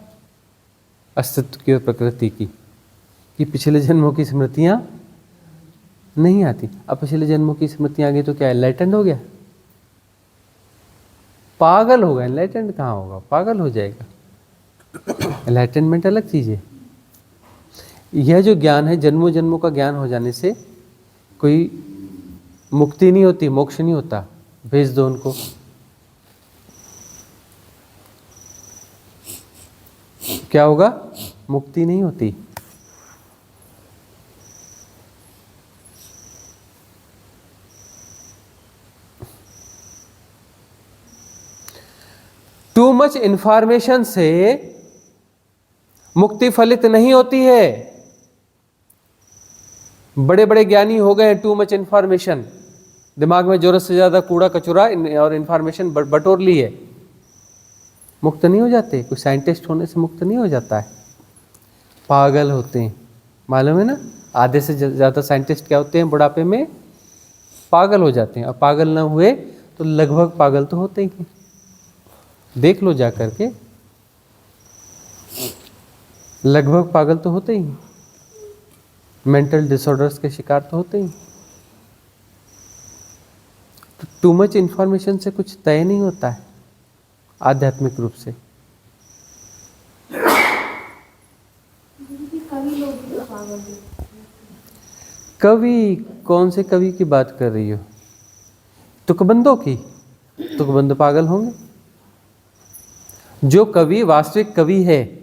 अस्तित्व की और प्रकृति की, कि पिछले जन्मों की स्मृतियां नहीं आती। अब पिछले जन्मों की स्मृतियां आ गई तो क्या एनलाइटेंड हो गया? पागल होगा। एनलाइटेंड कहाँ होगा, पागल हो जाएगा। एनलाइटनमेंट अलग चीज है। यह जो ज्ञान है, जन्मों जन्मों का ज्ञान हो जाने से कोई मुक्ति नहीं होती, मोक्ष नहीं होता। भेज दो उनको। क्या होगा? मुक्ति नहीं होती। टू मच इंफॉर्मेशन से मुक्ति फलित नहीं होती है। बड़े बड़े ज्ञानी हो गए, टू मच इंफॉर्मेशन, दिमाग में जरूरत से ज्यादा कूड़ा कचरा और इंफॉर्मेशन बटोर ली है, मुक्त नहीं हो जाते। कोई साइंटिस्ट होने से मुक्त नहीं हो जाता है, पागल होते हैं। मालूम है ना, आधे से ज्यादा साइंटिस्ट क्या होते हैं, बुढ़ापे में पागल हो जाते हैं। और पागल ना हुए तो लगभग पागल तो होते ही, देख लो जा करके, लगभग पागल तो होते ही, मेंटल डिसऑर्डर्स के शिकार तो होते ही। तो टू मच इंफॉर्मेशन से कुछ तय नहीं होता है आध्यात्मिक रूप से। कवि? कौन से कवि की बात कर रही हो? तुकबंदों की? तुकबंद पागल होंगे। जो कवि वास्तविक कवि है,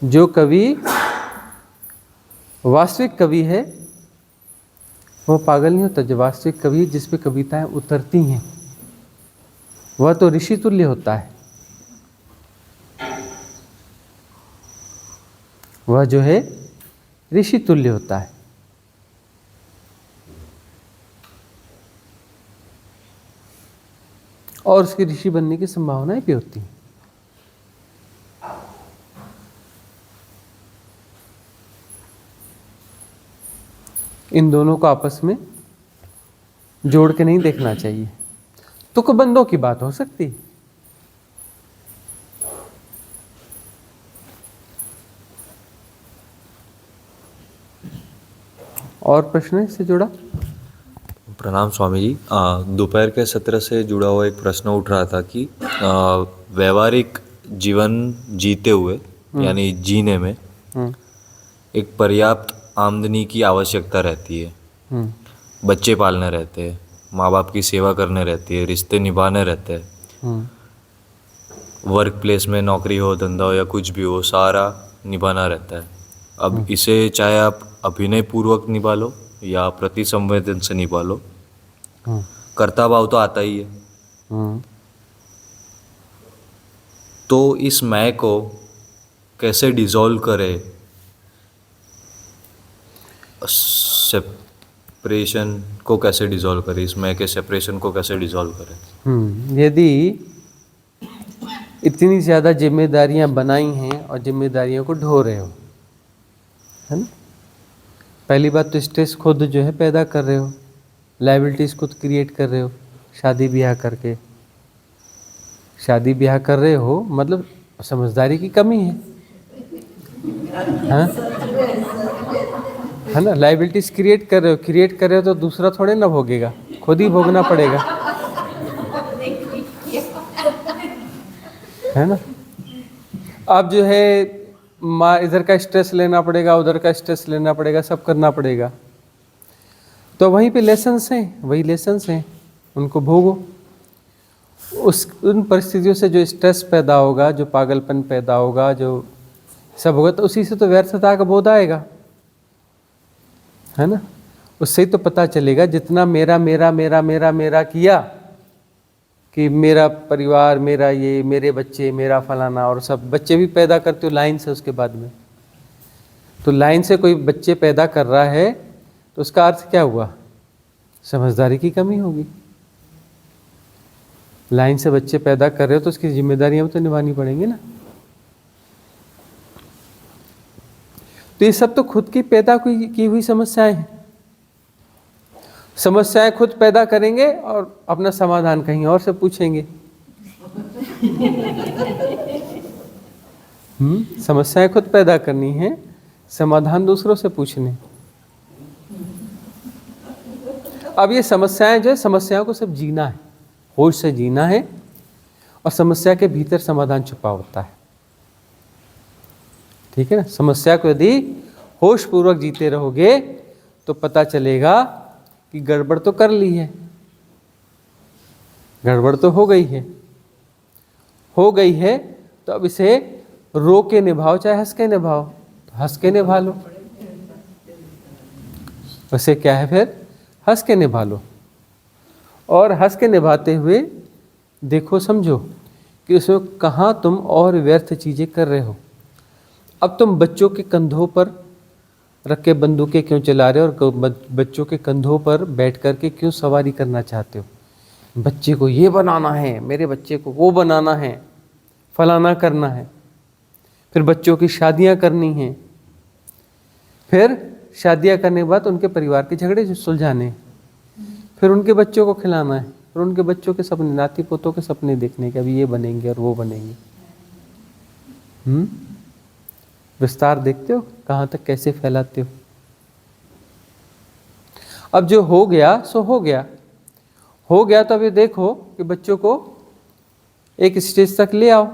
जो कवि वास्तविक कवि है, वो पागल नहीं होता। जो वास्तविक कवि, जिस पे कविताएं उतरती हैं, वह तो ऋषि तुल्य होता है। वह जो है ऋषि तुल्य होता है। और उसके ऋषि बनने की संभावनाएं भी होती हैं। इन दोनों को आपस में जोड़ के नहीं देखना चाहिए। तुकबंदों की बात हो सकती है। और प्रश्न इससे जुड़ा? प्रणाम स्वामी जी। दोपहर के सत्र से जुड़ा हुआ एक प्रश्न उठ रहा था कि व्यवहारिक जीवन जीते हुए यानी जीने में एक पर्याप्त आमदनी की आवश्यकता रहती है। बच्चे पालने रहते हैं, माँ बाप की सेवा करने रहती है, रिश्ते निभाने रहते हैं, वर्क प्लेस में नौकरी हो, धंधा हो या कुछ भी हो, सारा निभाना रहता है। अब इसे चाहे आप अभिनय पूर्वक निभा लो या प्रति संवेदन से निभा लो, कर्ता भाव तो आता ही है। तो इस मैं को कैसे डिसॉल्व करे, सेपरेशन को कैसे डिसॉल्व करे, इस मैं के सेपरेशन को कैसे डिसॉल्व करे? यदि इतनी ज़्यादा जिम्मेदारियां बनाई हैं और जिम्मेदारियों को ढो रहे हो, है ना, पहली बात तो स्ट्रेस खुद जो है पैदा कर रहे हो, लायबिलिटीज़ खुद क्रिएट कर रहे हो। शादी ब्याह करके शादी ब्याह कर रहे हो मतलब समझदारी की कमी है, हाँ? है ना, लायबिलिटीज़ क्रिएट कर रहे हो तो दूसरा थोड़े ना भोगेगा, खुद ही भोगना पड़ेगा, है ना। अब जो है माँ इधर का स्ट्रेस लेना पड़ेगा, उधर का स्ट्रेस लेना पड़ेगा, सब करना पड़ेगा। तो वहीं पे लेसन्स हैं, वही लेसन्स हैं, उनको भोगो। उन परिस्थितियों से जो स्ट्रेस पैदा होगा, जो पागलपन पैदा होगा, जो सब होगा, तो उसी से तो व्यर्थता का बोध आएगा, है ना। उससे ही तो पता चलेगा जितना मेरा मेरा मेरा मेरा मेरा किया कि मेरा परिवार, मेरा ये, मेरे बच्चे, मेरा फलाना, और सब बच्चे भी पैदा करते हो लाइन से। उसके बाद में तो लाइन से कोई बच्चे पैदा कर रहा है तो उसका अर्थ क्या हुआ? समझदारी की कमी होगी। लाइन से बच्चे पैदा कर रहे हो तो उसकी जिम्मेदारियां तो निभानी पड़ेंगी ना। तो ये सब तो खुद की पैदा की हुई समस्याएं हैं। समस्याएं खुद पैदा करेंगे और अपना समाधान कहीं और से पूछेंगे। समस्याएं खुद पैदा करनी है, समाधान दूसरों से पूछने। अब ये समस्याएं जो है, समस्याओं को सब जीना है, होश से जीना है, और समस्या के भीतर समाधान छुपा होता है, ठीक है ना। समस्या को यदि होश पूर्वक जीते रहोगे तो पता चलेगा कि गड़बड़ तो कर ली है, गड़बड़ तो हो गई है, तो अब इसे रो के निभाओ चाहे हंस के निभाओ, तो हंस के निभा लो। वैसे क्या है, फिर हंस के निभा लो, और हंस के निभाते हुए देखो, समझो कि उसमें कहाँ तुम और व्यर्थ चीज़ें कर रहे हो। अब तुम बच्चों के कंधों पर रख के बंदूकें क्यों चला रहे हो, और बच्चों के कंधों पर बैठ कर के क्यों सवारी करना चाहते हो? बच्चे को ये बनाना है, मेरे बच्चे को वो बनाना है, फलाना करना है, फिर बच्चों की शादियां करनी हैं, फिर शादियां करने के बाद उनके परिवार के झगड़े सुलझाने, फिर उनके बच्चों को खिलाना है, फिर उनके बच्चों के सपने, नाती पोतों के सपने देखने के, अभी ये बनेंगे और वो बनेंगे। विस्तार देखते हो कहाँ तक कैसे फैलाते हो। अब जो हो गया सो हो गया, तो अभी देखो कि बच्चों को एक स्टेज तक ले आओ,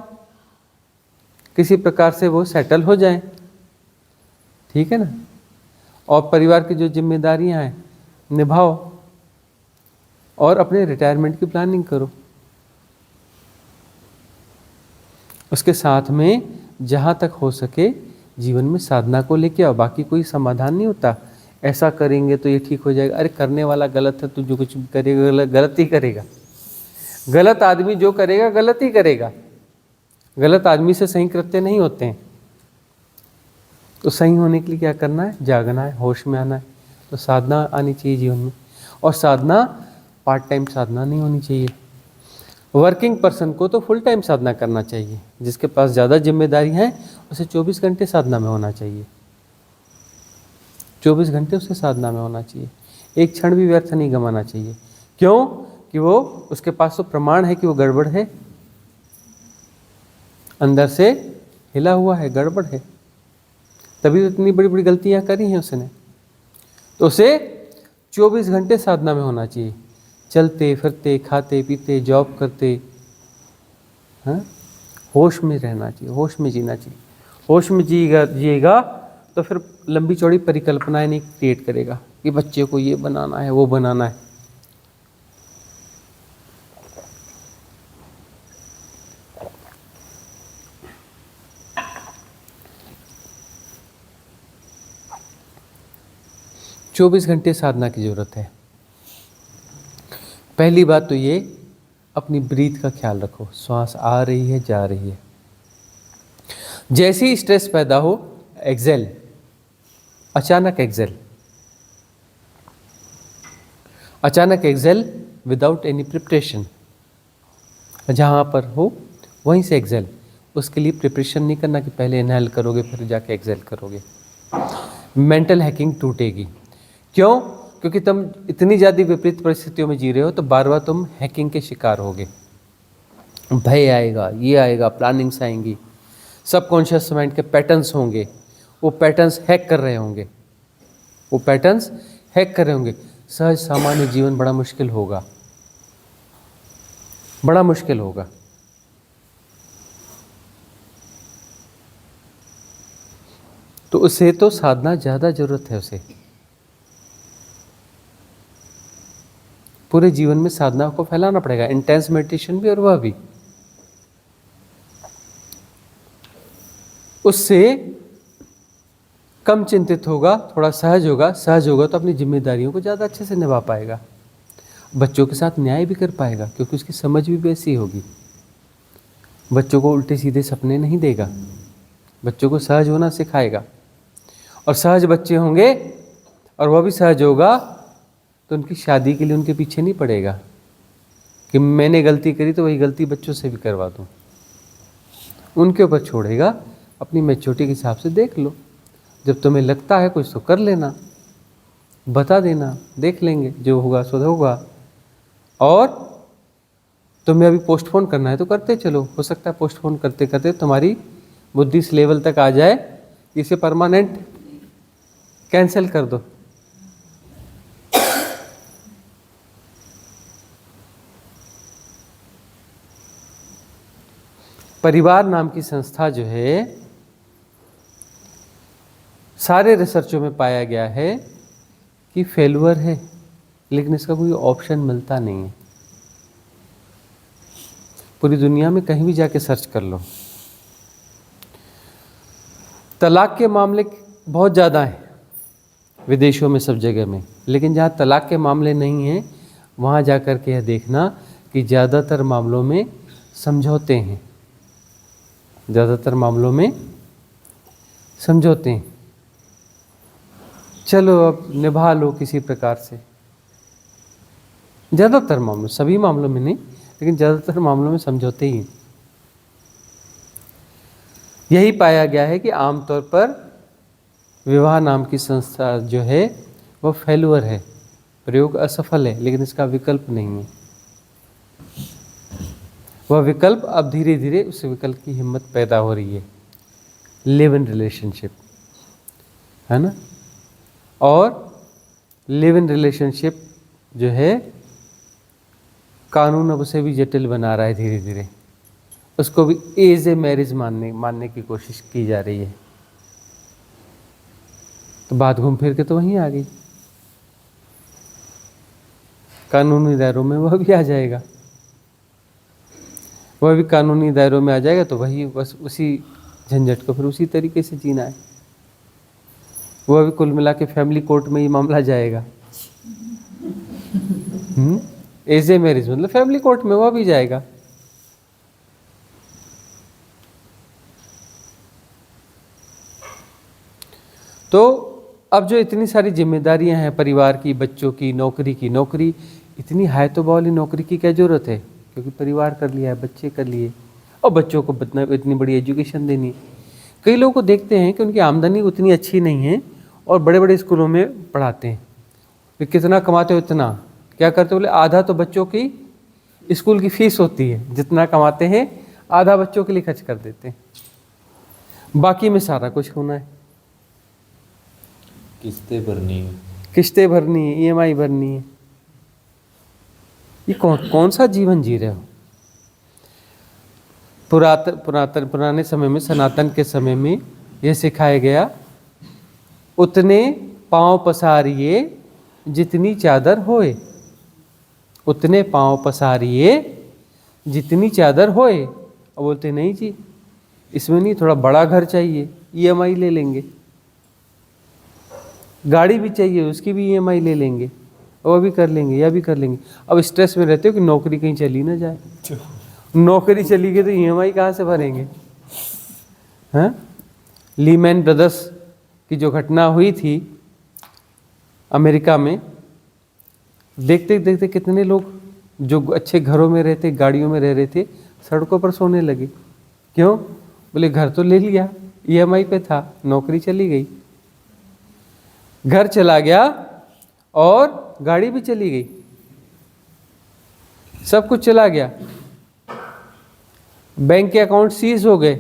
किसी प्रकार से वो सेटल हो जाए, ठीक है ना। और परिवार की जो जिम्मेदारियां हैं निभाओ, और अपने रिटायरमेंट की प्लानिंग करो। उसके साथ में जहाँ तक हो सके जीवन में साधना को लेके आओ। बाकी कोई समाधान नहीं होता, ऐसा करेंगे तो ये ठीक हो जाएगा। अरे करने वाला गलत है, तू जो कुछ करेगा गलत ही करेगा। गलत आदमी जो करेगा गलत ही करेगा। गलत आदमी से सही कृत्य नहीं होते हैं। तो सही होने के लिए क्या करना है? जागना है, होश में आना है। तो साधना आनी चाहिए जीवन में, और साधना पार्ट टाइम साधना नहीं होनी चाहिए। वर्किंग पर्सन को तो फुल टाइम साधना करना चाहिए, जिसके पास ज़्यादा जिम्मेदारी हैं उसे 24 घंटे साधना में होना चाहिए, 24 घंटे उसे साधना में होना चाहिए, एक क्षण भी व्यर्थ नहीं गंवाना चाहिए। क्यों? कि वो उसके पास तो प्रमाण है कि वो गड़बड़ है, अंदर से हिला हुआ है, गड़बड़ है, तभी तो इतनी बड़ी बड़ी गलतियां करी हैं उसने। तो उसे 24 घंटे साधना में होना चाहिए, चलते फिरते खाते पीते जॉब करते, हाँ, होश में रहना चाहिए, होश में जीना चाहिए। होश में जिएगा तो फिर लंबी चौड़ी परिकल्पनाएं नहीं क्रिएट करेगा कि बच्चे को ये बनाना है वो बनाना है। चौबीस घंटे साधना की जरूरत है। पहली बात तो ये, अपनी ब्रीथ का ख्याल रखो, श्वास आ रही है जा रही है। जैसे ही स्ट्रेस पैदा हो, एक्सेल, अचानक एक्सेल, अचानक एक्सेल विदाउट एनी प्रिपरेशन। जहाँ पर हो वहीं से एक्सेल, उसके लिए प्रिपरेशन नहीं करना कि पहले इनहेल करोगे फिर जाके एक्सेल करोगे। मेंटल हैकिंग टूटेगी। क्यों? क्योंकि तुम इतनी ज़्यादा विपरीत परिस्थितियों में जी रहे हो तो बार बार तुम हैकिंग के शिकार होगे। भय आएगा, ये आएगा, प्लानिंग्स आएंगी, सबकॉन्शियस माइंड के पैटर्न्स होंगे, वो पैटर्न्स हैक कर रहे होंगे, वो पैटर्न्स हैक कर रहे होंगे। सहज सामान्य जीवन बड़ा मुश्किल होगा, बड़ा मुश्किल होगा। तो उसे तो साधना ज़्यादा ज़रूरत है, उसे पूरे जीवन में साधना को फैलाना पड़ेगा, इंटेंस मेडिटेशन भी और वह भी। उससे कम चिंतित होगा, थोड़ा सहज होगा, सहज होगा तो अपनी जिम्मेदारियों को ज़्यादा अच्छे से निभा पाएगा, बच्चों के साथ न्याय भी कर पाएगा क्योंकि उसकी समझ भी वैसी होगी। बच्चों को उल्टे सीधे सपने नहीं देगा, बच्चों को सहज होना सिखाएगा। और सहज बच्चे होंगे और वह भी सहज होगा तो उनकी शादी के लिए उनके पीछे नहीं पड़ेगा कि मैंने गलती करी तो वही गलती बच्चों से भी करवा दूँ। उनके ऊपर छोड़ेगा, अपनी मैच्योरिटी के हिसाब से देख लो, जब तुम्हें लगता है कुछ तो कर लेना, बता देना, देख लेंगे, जो होगा सो होगा। और तुम्हें अभी पोस्टपोन करना है तो करते चलो, हो सकता है पोस्टपोन करते करते तुम्हारी बुद्धि इस लेवल तक आ जाए, इसे परमानेंट कैंसिल कर दो। परिवार नाम की संस्था जो है, सारे रिसर्चों में पाया गया है कि फेलुअर है, लेकिन इसका कोई ऑप्शन मिलता नहीं है। पूरी दुनिया में कहीं भी जाके सर्च कर लो, तलाक के मामले बहुत ज़्यादा हैं विदेशों में, सब जगह में, लेकिन जहाँ तलाक के मामले नहीं हैं वहाँ जा कर के यह देखना कि ज़्यादातर मामलों में समझौते हैं, ज़्यादातर मामलों में समझौते हैं। चलो अब निभा लो किसी प्रकार से, ज़्यादातर मामलों, सभी मामलों में नहीं, लेकिन ज़्यादातर मामलों में समझौते ही। यही पाया गया है कि आमतौर पर विवाह नाम की संस्था जो है वह फेलुअर है, प्रयोग असफल है, लेकिन इसका विकल्प नहीं है। वह विकल्प अब धीरे धीरे उस विकल्प की हिम्मत पैदा हो रही है, लिव इन रिलेशनशिप, है ना। और लिव इन रिलेशनशिप जो है कानून अब उसे भी जटिल बना रहा है धीरे धीरे, उसको भी एज ए मैरिज मानने की कोशिश की जा रही है। तो बात घूम फिर के तो वहीं आ गई, कानूनी दायरों में वह भी आ जाएगा, वह भी कानूनी दायरों में आ जाएगा, तो वही बस उसी झंझट को फिर उसी तरीके से जीना है। वह भी कुल मिला के फैमिली कोर्ट में ही मामला जाएगा। एज ए मैरिज मतलब फैमिली कोर्ट में वह भी जाएगा। तो अब जो इतनी सारी जिम्मेदारियां हैं परिवार की, बच्चों की, नौकरी की, नौकरी इतनी हाय तो वाली नौकरी की क्या जरूरत है? क्योंकि परिवार कर लिया है, बच्चे कर लिए, और बच्चों को इतनी बड़ी एजुकेशन देनी है। कई लोगों को देखते हैं कि उनकी आमदनी उतनी अच्छी नहीं है और बड़े बड़े स्कूलों में पढ़ाते हैं। वे कितना कमाते हो इतना, क्या करते हो, बोले आधा तो बच्चों की स्कूल की फीस होती है, जितना कमाते हैं आधा बच्चों के लिए खर्च कर देते हैं, बाकी में सारा कुछ होना है। किस्तें भरनी है, किस्तें भरनी है, EMI भरनी है। ये कौन सा जीवन जी रहे हो? पुराने समय में, सनातन के समय में यह सिखाया गया, उतने पांव पसारिए जितनी चादर होए, उतने पांव पसारिए जितनी चादर होए। और बोलते नहीं जी, इसमें नहीं, थोड़ा बड़ा घर चाहिए, EMI ले लेंगे, गाड़ी भी चाहिए, उसकी भी EMI ले लेंगे, वो भी कर लेंगे, यह भी कर लेंगे। अब स्ट्रेस में रहते हो कि नौकरी कहीं चली ना जाए, नौकरी चली गई तो EMI कहाँ से भरेंगे? हाँ, लीमैन ब्रदर्स की जो घटना हुई थी अमेरिका में, देखते देखते कितने लोग जो अच्छे घरों में रहते, गाड़ियों में रह रहे थे, सड़कों पर सोने लगे। क्यों? बोले घर तो ले लिया, EMI पे था, नौकरी चली गई, घर चला गया और गाड़ी भी चली गई, सब कुछ चला गया, बैंक के अकाउंट सीज हो गए।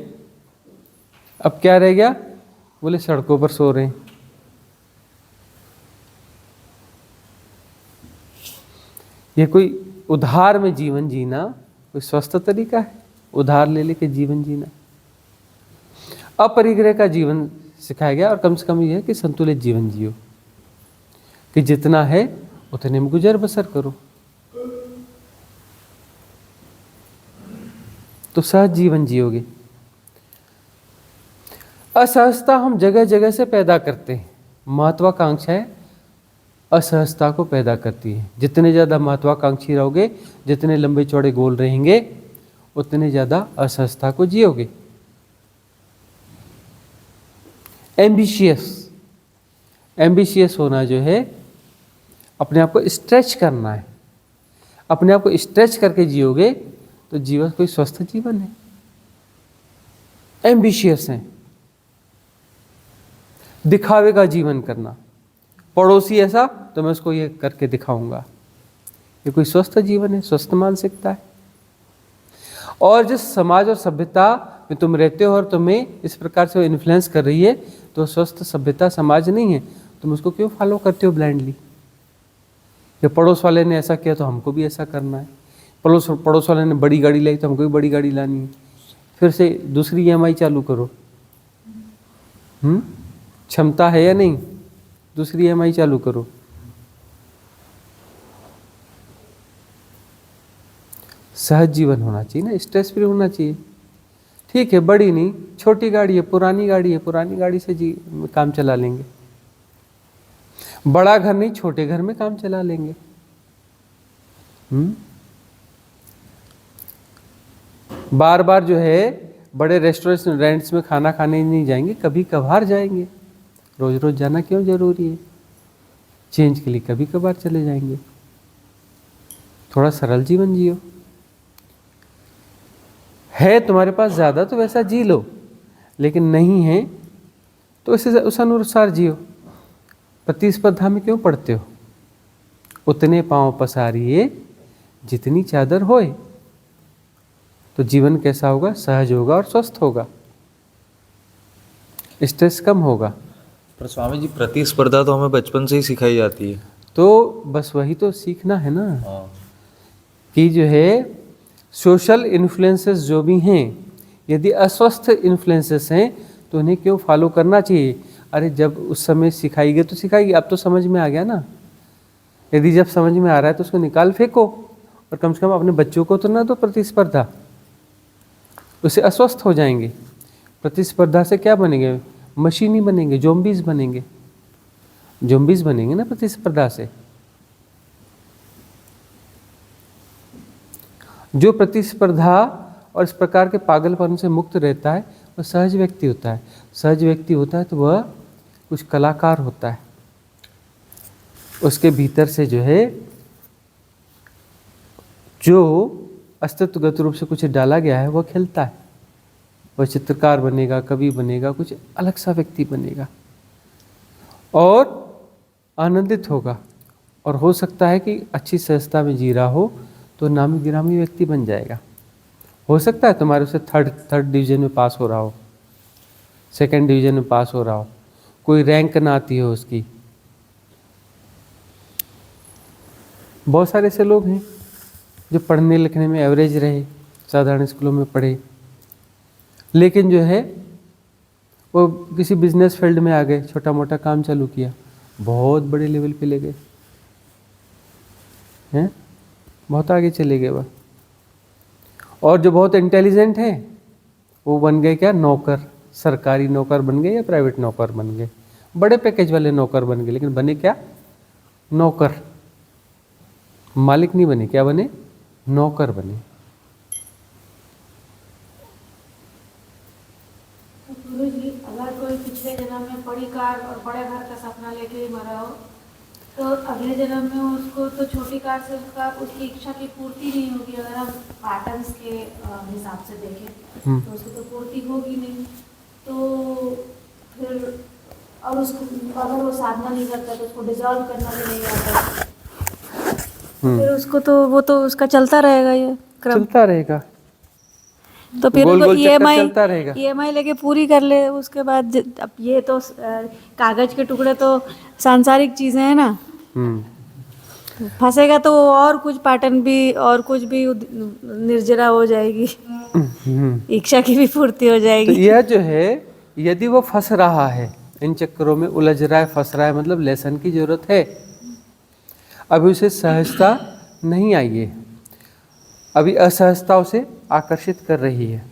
अब क्या रह गया? बोले सड़कों पर सो रहे हैं। ये कोई उधार में जीवन जीना कोई स्वस्थ तरीका है? उधार ले लेके जीवन जीना। अपरिग्रह का जीवन सिखाया गया, और कम से कम ये है कि संतुलित जीवन जियो, कि जितना है उतने में गुजर बसर करो, तो सहज जीवन जियोगे। असहजता हम जगह जगह से पैदा करते हैं। महत्वाकांक्षाएं असहजता को पैदा करती है। जितने ज़्यादा महत्वाकांक्षी रहोगे, जितने लंबे चौड़े गोल रहेंगे, उतने ज़्यादा असहजता को जियोगे। एम्बिशियस होना जो है, अपने आप को स्ट्रेच करना है। अपने आप को स्ट्रेच करके जियोगे तो जीवन कोई स्वस्थ जीवन है। एम्बिशियस है, दिखावे का जीवन करना, पड़ोसी ऐसा तो मैं उसको ये करके दिखाऊंगा, ये कोई स्वस्थ जीवन है? स्वस्थ मानसिकता है। और जिस समाज और सभ्यता में तुम रहते हो और तुम्हें इस प्रकार से इन्फ्लुएंस कर रही है, तो स्वस्थ सभ्यता समाज नहीं है। तुम उसको क्यों फॉलो करते हो ब्लाइंडली? ये पड़ोस वाले ने ऐसा किया तो हमको भी ऐसा करना है, पड़ोस वाले ने बड़ी गाड़ी लाई तो हमको भी बड़ी गाड़ी लानी है, फिर से दूसरी EMI चालू करो। क्षमता है या नहीं? दूसरी EMI चालू करो। सहज जीवन होना चाहिए ना, स्ट्रेस फ्री होना चाहिए। ठीक है, बड़ी नहीं, छोटी गाड़ी है, पुरानी गाड़ी है, पुरानी गाड़ी से काम चला लेंगे। बड़ा घर नहीं, छोटे घर में काम चला लेंगे। बार बार जो है बड़े रेस्टोरेंट्स में खाना खाने नहीं जाएंगे, कभी कभार जाएंगे। रोज रोज जाना क्यों जरूरी है? चेंज के लिए कभी कभार चले जाएंगे। थोड़ा सरल जीवन जियो। है तुम्हारे पास ज़्यादा तो वैसा जी लो, लेकिन नहीं है तो उस अनुसार जियो। प्रतिस्पर्धा में क्यों पड़ते हो? उतने पांव पसारिए जितनी चादर होए, तो जीवन कैसा होगा? सहज होगा और स्वस्थ होगा, स्ट्रेस कम होगा। पर स्वामी जी, प्रतिस्पर्धा तो हमें बचपन से ही सिखाई जाती है। तो बस वही तो सीखना है ना, कि जो है सोशल इन्फ्लुएंसेस जो भी हैं, यदि अस्वस्थ इन्फ्लुएंसेस हैं तो उन्हें क्यों फॉलो करना चाहिए? अरे जब उस समय सिखाई गई तो सिखाई, अब तो समझ में आ गया ना। यदि जब समझ में आ रहा है तो उसको निकाल फेंको, और कम से कम अपने बच्चों को तो ना दो प्रतिस्पर्धा, उससे अस्वस्थ हो जाएंगे। प्रतिस्पर्धा से क्या बनेंगे? मशीनी बनेंगे, ज़ॉम्बीज़ बनेंगे। ज़ॉम्बीज़ बनेंगे ना प्रतिस्पर्धा से। जो प्रतिस्पर्धा और इस प्रकार के पागलपन से मुक्त रहता है वह सहज व्यक्ति होता है। सहज व्यक्ति होता है तो वह कुछ कलाकार होता है। उसके भीतर से जो है, जो अस्तित्वगत रूप से कुछ डाला गया है वह खिलता है, वह चित्रकार बनेगा, कवि बनेगा, कुछ अलग सा व्यक्ति बनेगा और आनंदित होगा। और हो सकता है कि अच्छी संस्था में जी रहा हो तो नामी गिरामी व्यक्ति बन जाएगा। हो सकता है तुम्हारे से थर्ड डिवीजन में पास हो रहा हो, सेकंड डिवीजन में पास हो रहा हो, कोई रैंक ना आती हो उसकी। बहुत सारे ऐसे लोग हैं जो पढ़ने लिखने में एवरेज रहे, साधारण स्कूलों में पढ़े, लेकिन जो है वो किसी बिजनेस फील्ड में आ गए, छोटा मोटा काम चालू किया, बहुत बड़े लेवल पे ले गए हैं, बहुत आगे चले गए वह। और जो बहुत इंटेलिजेंट हैं वो बन गए क्या, नौकर, सरकारी नौकर बन गए या प्राइवेट नौकर बन गए, बड़े पैकेज वाले नौकर बन गए, लेकिन बने क्या, नौकर, मालिक नहीं बने, क्या बने, नौकर बने। तो गुरुजी, अगर कोई पिछले जन्म में बड़ी कार और बड़े घर का सपना लेके ही मरा हो तो अगले जन्म में उसको तो छोटी कार से उसकी इच्छा की पूर्ति नहीं होगी। अगर हम पैटर्न्स के हिसाब से देखें तो उसको तो पूर्ति होगी नहीं। तो फिर और उसको अगर वो साधना नहीं करता तो उसको डिजॉल्व करना भी नहीं आता, फिर उसको तो वो तो उसका चलता रहेगा, ये क्रम चलता रहेगा, तो फिर गोल गोल चक्कर ईएमआई चलता रहेगा। ईएमआई लेके पूरी कर ले। उसके बाद अब ये तो कागज के टुकड़े तो सांसारिक चीजें हैं ना, फंसेगा तो और कुछ पैटर्न भी और कुछ भी निर्जरा हो जाएगी, इच्छा की भी पूर्ति हो तो जाएगी। यह जो है, यदि वो फंस रहा है इन चक्करों में, उलझ रहा है, फंस रहा है, मतलब लेसन की जरूरत है। अभी उसे सहजता नहीं आई है, अभी असहजता उसे आकर्षित कर रही है,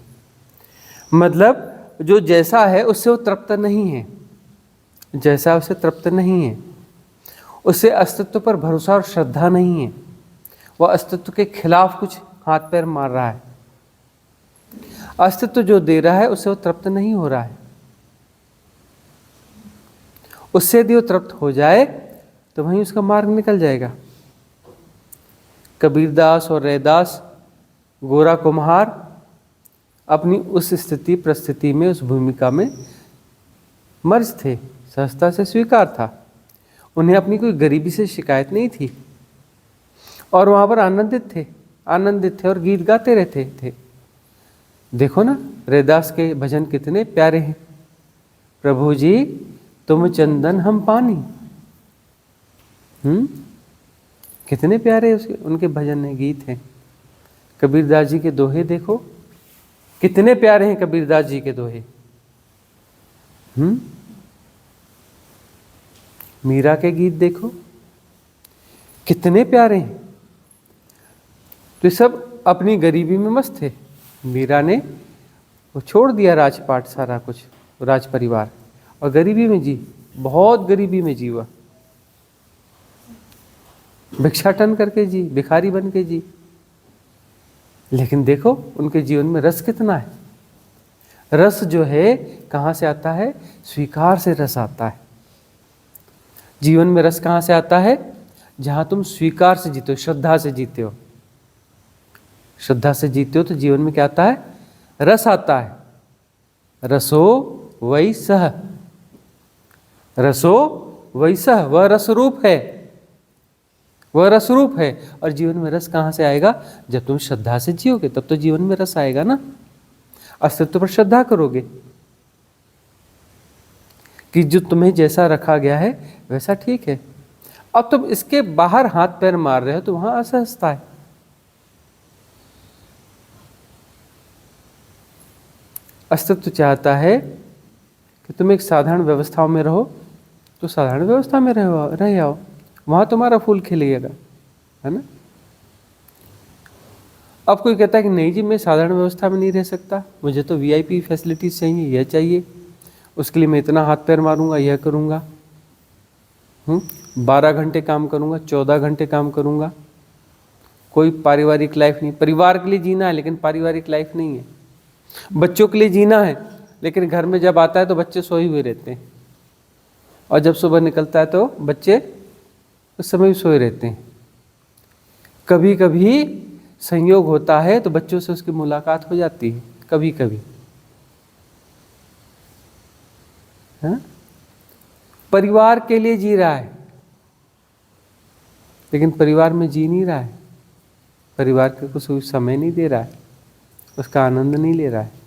मतलब जो जैसा है उससे वो तृप्त नहीं है, जैसा उसे तृप्त नहीं है, उसे अस्तित्व पर भरोसा और श्रद्धा नहीं है, वह अस्तित्व के खिलाफ कुछ हाथ पैर मार रहा है, अस्तित्व जो दे रहा है उससे वो तृप्त नहीं हो रहा है। उससे यदि वो तृप्त हो जाए तो वहीं उसका मार्ग निकल जाएगा। कबीरदास और रैदास, गोरा कुम्हार अपनी उस स्थिति परिस्थिति में, उस भूमिका में मर्ज थे, सहजता से स्वीकार था, उन्हें अपनी कोई गरीबी से शिकायत नहीं थी और वहाँ पर आनंदित थे और गीत गाते रहते थे। देखो ना, रैदास के भजन कितने प्यारे हैं, प्रभु जी तुम चंदन हम पानी, कितने प्यारे उसके उनके भजन हैं, गीत हैं। कबीरदास जी के दोहे देखो कितने प्यारे हैं, कबीरदास जी के दोहे। मीरा के गीत देखो कितने प्यारे हैं। तो ये सब अपनी गरीबी में मस्त थे। मीरा ने वो छोड़ दिया राजपाट, सारा कुछ, राज परिवार, और गरीबी में जी, बहुत गरीबी में जीवा, भिक्षाटन करके जी, भिखारी बन के जी। लेकिन देखो उनके जीवन में रस कितना है। रस जो है कहाँ से आता है, स्वीकार से रस आता है। जीवन में रस कहाँ से आता है, जहाँ तुम स्वीकार से जीते हो, श्रद्धा से जीते हो। श्रद्धा से जीते हो तो जीवन में क्या आता है, रस आता है। रसो वही सह, रसो वही सह, वह रस रूप है, वह रस रूप है। और जीवन में रस कहाँ से आएगा, जब तुम श्रद्धा से जियोगे तब तो जीवन में रस आएगा ना। अस्तित्व पर श्रद्धा करोगे कि जो तुम्हें जैसा रखा गया है वैसा ठीक है। अब तुम इसके बाहर हाथ पैर मार रहे हो तो वहां असहजता है। अस्तित्व चाहता है कि तुम एक साधारण व्यवस्थाओं में रहो, तो साधारण व्यवस्था में रह आओ, वहां तुम्हारा फूल खिलेगा, है ना। अब कोई कहता है कि नहीं जी मैं साधारण व्यवस्था में नहीं रह सकता, मुझे तो वीआईपी फैसिलिटीज चाहिए, यह चाहिए, उसके लिए मैं इतना हाथ पैर मारूंगा, यह करूंगा, 12 घंटे काम करूंगा, 14 घंटे काम करूंगा, कोई पारिवारिक लाइफ नहीं। परिवार के लिए जीना है लेकिन पारिवारिक लाइफ नहीं है। बच्चों के लिए जीना है लेकिन घर में जब आता है तो बच्चे सोए हुए रहते हैं, और जब सुबह निकलता है तो बच्चे उस समय भी सोए रहते हैं। कभी कभी संयोग होता है तो बच्चों से उसकी मुलाकात हो जाती है कभी कभी। हाँ? परिवार के लिए जी रहा है, लेकिन परिवार में जी नहीं रहा है, परिवार को कुछ समय नहीं दे रहा है, उसका आनंद नहीं ले रहा है।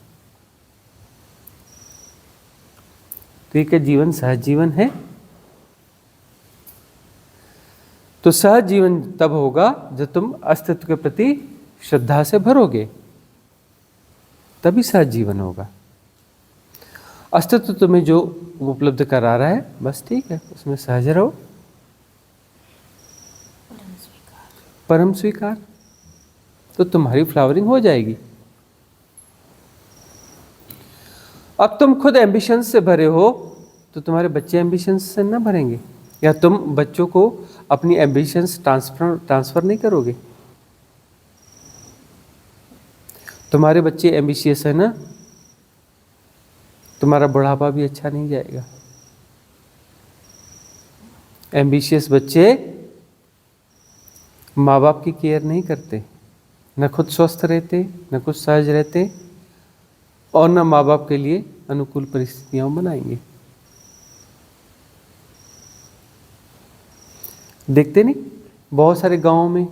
तो ये क्या जीवन सहज जीवन है? तो सहज जीवन तब होगा जब तुम अस्तित्व के प्रति श्रद्धा से भरोगे, तभी सहज जीवन होगा। अस्तित्व तुम्हें जो उपलब्ध करा रहा है बस ठीक है, उसमें सहज रहो। परम स्वीकार, तो तुम्हारी फ्लावरिंग हो जाएगी। अब तुम खुद एम्बिशन से भरे हो तो तुम्हारे बच्चे एम्बिशन से ना भरेंगे, या तुम बच्चों को अपनी एम्बिशंस ट्रांसफर नहीं करोगे। तुम्हारे बच्चे एम्बिशियस है ना, तुम्हारा बुढ़ापा भी अच्छा नहीं जाएगा। एम्बिशियस बच्चे माँ बाप की केयर नहीं करते, न खुद स्वस्थ रहते, न कुछ सहज रहते, और न माँ बाप के लिए अनुकूल परिस्थितियां बनाएंगे। देखते नहीं, बहुत सारे गांवों में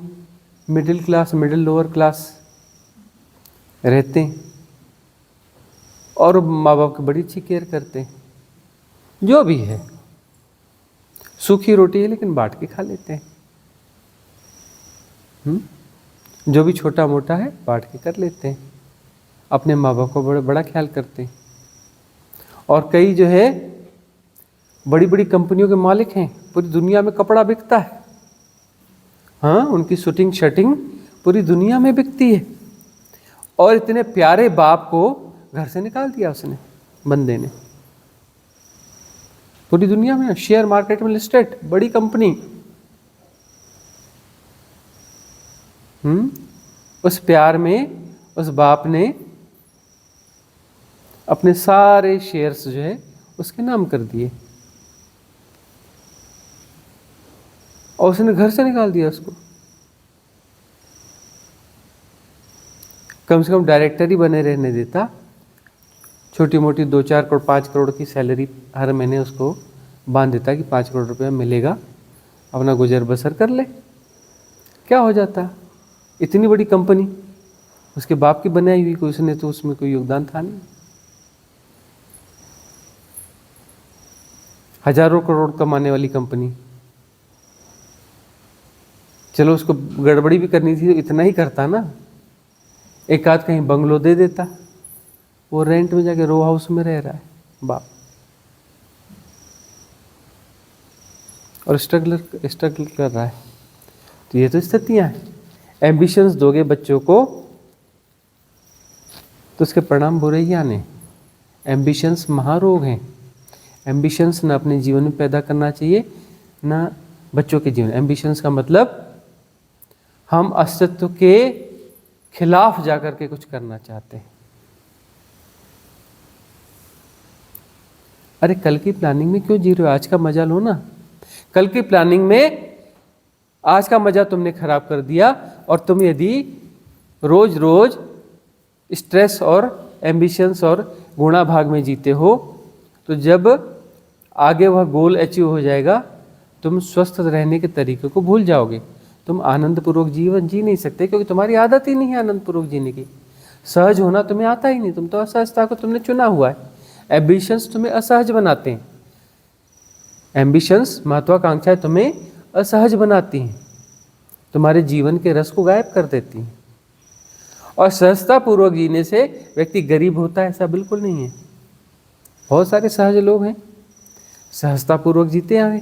middle class, middle lower class रहते हैं और माँ बाप की बड़ी अच्छी केयर करते हैं। जो भी है, सूखी रोटी है लेकिन बांट के खा लेते हैं। जो भी छोटा मोटा है बांट के कर लेते हैं, अपने माँ बाप को बड़ा बड़ा ख्याल करते हैं। और कई जो है बड़ी बड़ी कंपनियों के मालिक हैं, पूरी दुनिया में कपड़ा बिकता है। हाँ, उनकी शूटिंग शर्टिंग पूरी दुनिया में बिकती है, और इतने प्यारे बाप को घर से निकाल दिया उसने, बंदे ने। पूरी दुनिया में शेयर मार्केट में लिस्टेड बड़ी कंपनी। उस प्यार में उस बाप ने अपने सारे शेयर्स जो है उसके नाम कर दिए, और उसने घर से निकाल दिया उसको। कम से कम डायरेक्टर ही बने रहने देता, छोटी मोटी 2-4 करोड़ 5 करोड़ की सैलरी हर महीने उसको बांध देता कि 5 करोड़ रुपया मिलेगा, अपना गुजर बसर कर ले। क्या हो जाता? इतनी बड़ी कंपनी उसके बाप की बनाई हुई, कोई उसने तो उसमें कोई योगदान था नहीं। हजारों करोड़ कमाने वाली कंपनी, चलो उसको गड़बड़ी भी करनी थी तो इतना ही करता ना, एक आध कहीं बंगलो दे देता, वो रेंट में जाके रो हाउस में रह रहा है बाप, और स्ट्रगल कर रहा है। तो ये तो स्थितियां हैं। एम्बिशंस दोगे बच्चों को तो उसके परिणाम बुरे ही आने। एम्बिशंस महारोग हैं। एम्बिशंस न अपने जीवन में पैदा करना चाहिए, न बच्चों के जीवन। एम्बिशंस का मतलब हम अस्तित्व के खिलाफ जाकर के कुछ करना चाहते हैं। अरे कल की प्लानिंग में क्यों जी रहे हो? आज का मजा लो ना। कल की प्लानिंग में आज का मजा तुमने खराब कर दिया, और तुम यदि रोज रोज स्ट्रेस और एम्बिशंस और गुणा भाग में जीते हो, तो जब आगे वह गोल अचीव हो जाएगा, तुम स्वस्थ रहने के तरीके को भूल जाओगे। तुम आनंदपूर्वक जीवन जी नहीं सकते, क्योंकि तुम्हारी आदत ही नहीं है आनंदपूर्वक जीने की। सहज होना तुम्हें आता ही नहीं, तुम तो असहजता को तुमने चुना हुआ है। एम्बिशंस तुम्हें असहज बनाते हैं। एम्बिशंस, महत्वाकांक्षाएं तुम्हें असहज बनाती हैं, तुम्हारे जीवन के रस को गायब कर देती हैं। और सहजता पूर्वक जीने से व्यक्ति गरीब होता है, ऐसा बिल्कुल नहीं है। बहुत सारे सहज लोग हैं, सहजता पूर्वक जीते आए,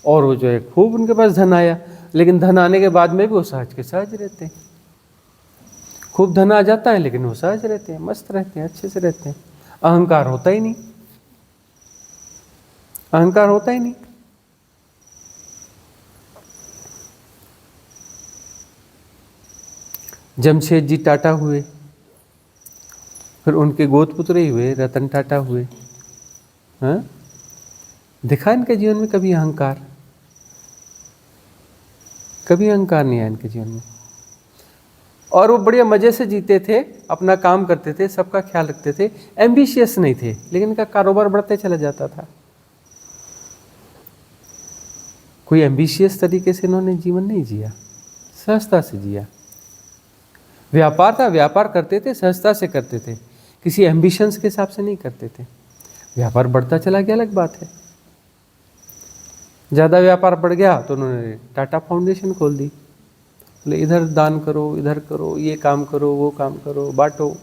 और वो जो है खूब उनके पास धन आया, लेकिन धन आने के बाद में भी वो सहज के सहज रहते हैं। खूब धन आ जाता है लेकिन वो सहज रहते हैं, मस्त रहते हैं, अच्छे से रहते हैं। अहंकार होता ही नहीं, अहंकार होता ही नहीं। जमशेद जी टाटा हुए, फिर उनके गोद पुत्र ही हुए रतन टाटा हुए। हाँ, दिखा इनके जीवन में कभी अहंकार? कभी अहंकार नहीं आया इनके जीवन में। और वो बढ़िया मज़े से जीते थे, अपना काम करते थे, सबका ख्याल रखते थे, एम्बिशियस नहीं थे, लेकिन इनका कारोबार बढ़ते चला जाता था। कोई एम्बिशियस तरीके से इन्होंने जीवन नहीं जिया, सहजता से जिया। व्यापार था, व्यापार करते थे, सहजता से करते थे, किसी एम्बिशंस के हिसाब से नहीं करते थे। व्यापार बढ़ता चला गया अलग बात है। ज़्यादा व्यापार बढ़ गया तो उन्होंने टाटा फाउंडेशन खोल दी, बोले इधर दान करो, इधर करो, ये काम करो, वो काम करो, बांटो।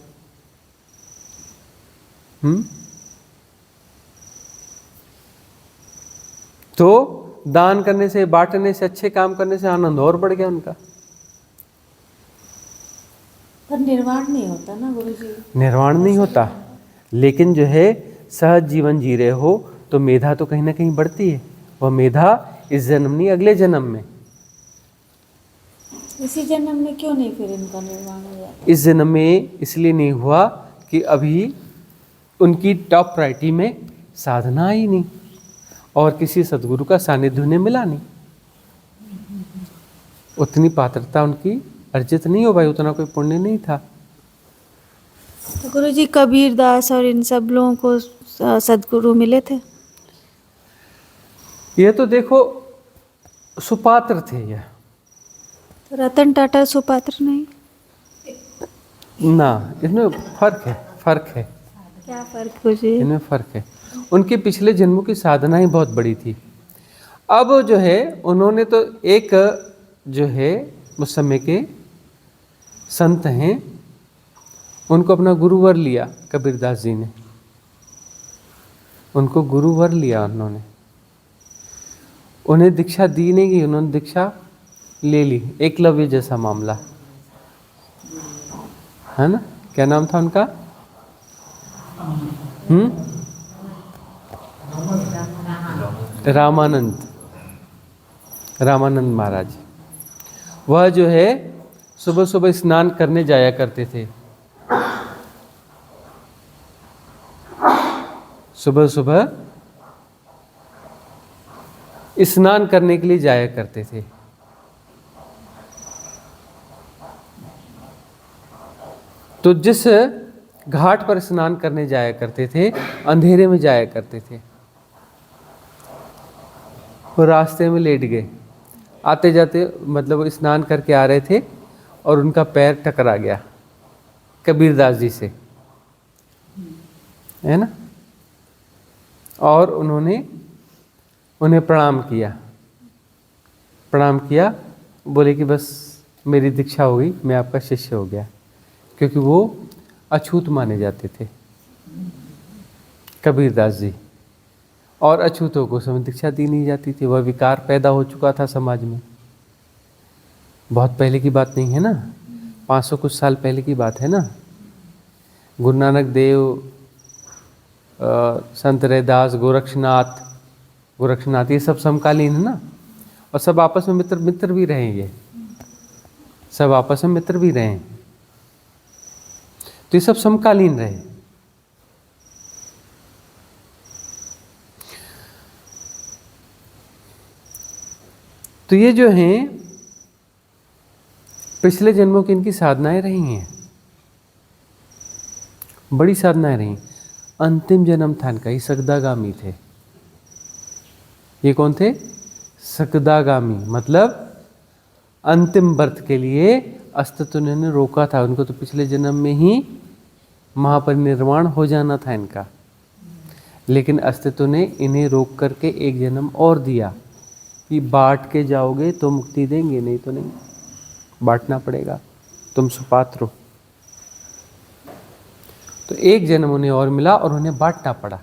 तो दान करने से, बांटने से, अच्छे काम करने से आनंद और बढ़ गया उनका। पर निर्वाण नहीं होता ना गुरुजी। निर्वाण नहीं होता, लेकिन जो है सहज जीवन जी रहे हो तो मेधा तो कहीं ना कहीं बढ़ती है। वह मेधा इस जन्म नहीं, अगले जन्म में। इसी जन्म में क्यों नहीं फिर इनका निर्वाण हो जाता? इस जन्म में इसलिए नहीं हुआ कि अभी उनकी टॉप प्रायोरिटी में साधना ही नहीं और किसी सदगुरु का सानिध्य उन्हें मिला नहीं। उतनी पात्रता उनकी अर्जित नहीं हो भाई, उतना कोई पुण्य नहीं था। तो गुरुजी कबीर दास और इन सब लोगों को सदगुरु मिले थे? ये तो देखो सुपात्र थे यह। तो रतन टाटा सुपात्र नहीं? ना, इसमें फर्क है, फर्क है। क्या फर्क गुरुजी? इनमें फर्क है। उनके पिछले जन्मों की साधना ही बहुत बड़ी थी। अब जो है उन्होंने तो एक जो है उस समय के संत हैं, उनको अपना गुरुवर लिया कबीरदास जी ने, उनको गुरुवर लिया उन्होंने। उन्हें दीक्षा दी नहीं गई, उन्होंने दीक्षा ले ली। एकलव्य जैसा मामला है ना। क्या नाम था उनका? रामानंद, रामानंद महाराज। वह जो है सुबह सुबह स्नान करने जाया करते थे। सुबह सुबह स्नान करने के लिए जाया करते थे। तो जिस घाट पर स्नान करने जाया करते थे, अंधेरे में जाया करते थे। वो रास्ते में लेट गए, आते जाते मतलब स्नान करके आ रहे थे और उनका पैर टकरा गया कबीरदास जी से, है ना। और उन्होंने उन्हें प्रणाम किया, प्रणाम किया, बोले कि बस मेरी दीक्षा हो गई, मैं आपका शिष्य हो गया। क्योंकि वो अछूत माने जाते थे कबीरदास जी, और अछूतों को समय दीक्षा दी नहीं जाती थी। वह विकार पैदा हो चुका था समाज में। बहुत पहले की बात नहीं है ना, 500 कुछ साल पहले की बात है ना। गुरु नानक देव, संत रैदास, गोरक्षनाथ, ये सब समकालीन है ना। और सब आपस में मित्र भी रहे, ये सब आपस में मित्र भी रहे, तो ये सब समकालीन रहे। तो ये जो हैं पिछले जन्मों की इनकी साधनाएं रही हैं, बड़ी साधनाएं रही। अंतिम जन्म था इनका, ये सकदागामी थे। ये कौन थे? सकदागामी, मतलब अंतिम बर्थ के लिए अस्तित्व ने रोका था उनको। तो पिछले जन्म में ही महापरिनिर्वाण हो जाना था इनका, लेकिन अस्तित्व ने इन्हें रोक करके एक जन्म और दिया कि बांट के जाओगे तो मुक्ति देंगे, नहीं तो नहीं, बांटना पड़ेगा, तुम सुपात्र हो। तो एक जन्म उन्हें और मिला और उन्हें बांटना पड़ा।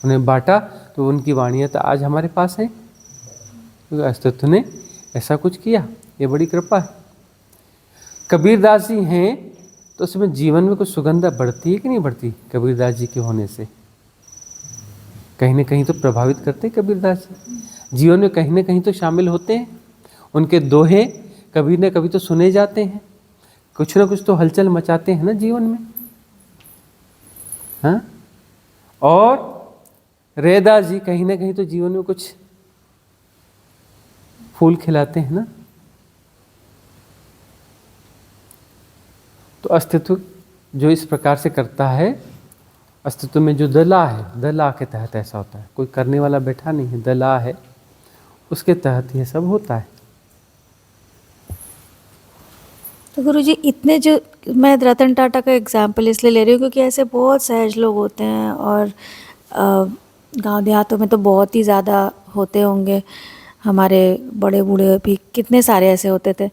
उन्हें बांटा तो उनकी वाणियाँ तो आज हमारे पास है, क्योंकि अस्तित्व ने ऐसा कुछ किया। ये बड़ी कृपा है। कबीरदास जी हैं तो उसमें जीवन में कुछ सुगंधा बढ़ती है कि नहीं बढ़ती? कबीरदास जी के होने से कहीं ना कहीं तो प्रभावित करते हैं कबीरदास जी, जीवन में कहीं ना कहीं तो शामिल होते हैं। उनके दोहे कभी न कभी तो सुने जाते हैं, कुछ ना कुछ तो हलचल मचाते हैं ना जीवन में, हाँ। और रैदास जी कहीं ना कहीं तो जीवन में कुछ फूल खिलाते हैं ना। तो अस्तित्व जो इस प्रकार से करता है, अस्तित्व में जो दला है, दला के तहत ऐसा होता है। कोई करने वाला बैठा नहीं है, दला है, उसके तहत ये सब होता है। तो गुरुजी इतने जो, मैं रतन टाटा का एग्जाम्पल इसलिए ले रही हूँ क्योंकि ऐसे बहुत सहज लोग होते हैं और गांव देहातों में तो बहुत ही ज़्यादा होते होंगे, हमारे बड़े बूढ़े भी कितने सारे ऐसे होते थे।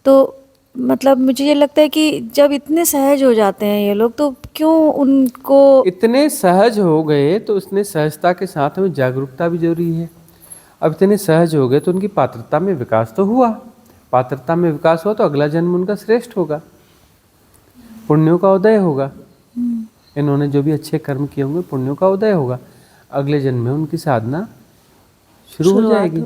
तो मतलब मुझे ये लगता है कि जब इतने सहज हो जाते हैं ये लोग, तो क्यों उनको इतने सहज हो गए तो उसने सहजता के साथ में जागरूकता भी जरूरी है। अब इतने सहज हो गए तो उनकी पात्रता में विकास तो हुआ, पात्रता में विकास हुआ तो अगला जन्म उनका श्रेष्ठ होगा, पुण्यों का उदय होगा। इन्होंने जो भी अच्छे कर्म किए होंगे पुण्यों का उदय होगा, अगले जन्म में उनकी साधना शुरू हो जाएगी,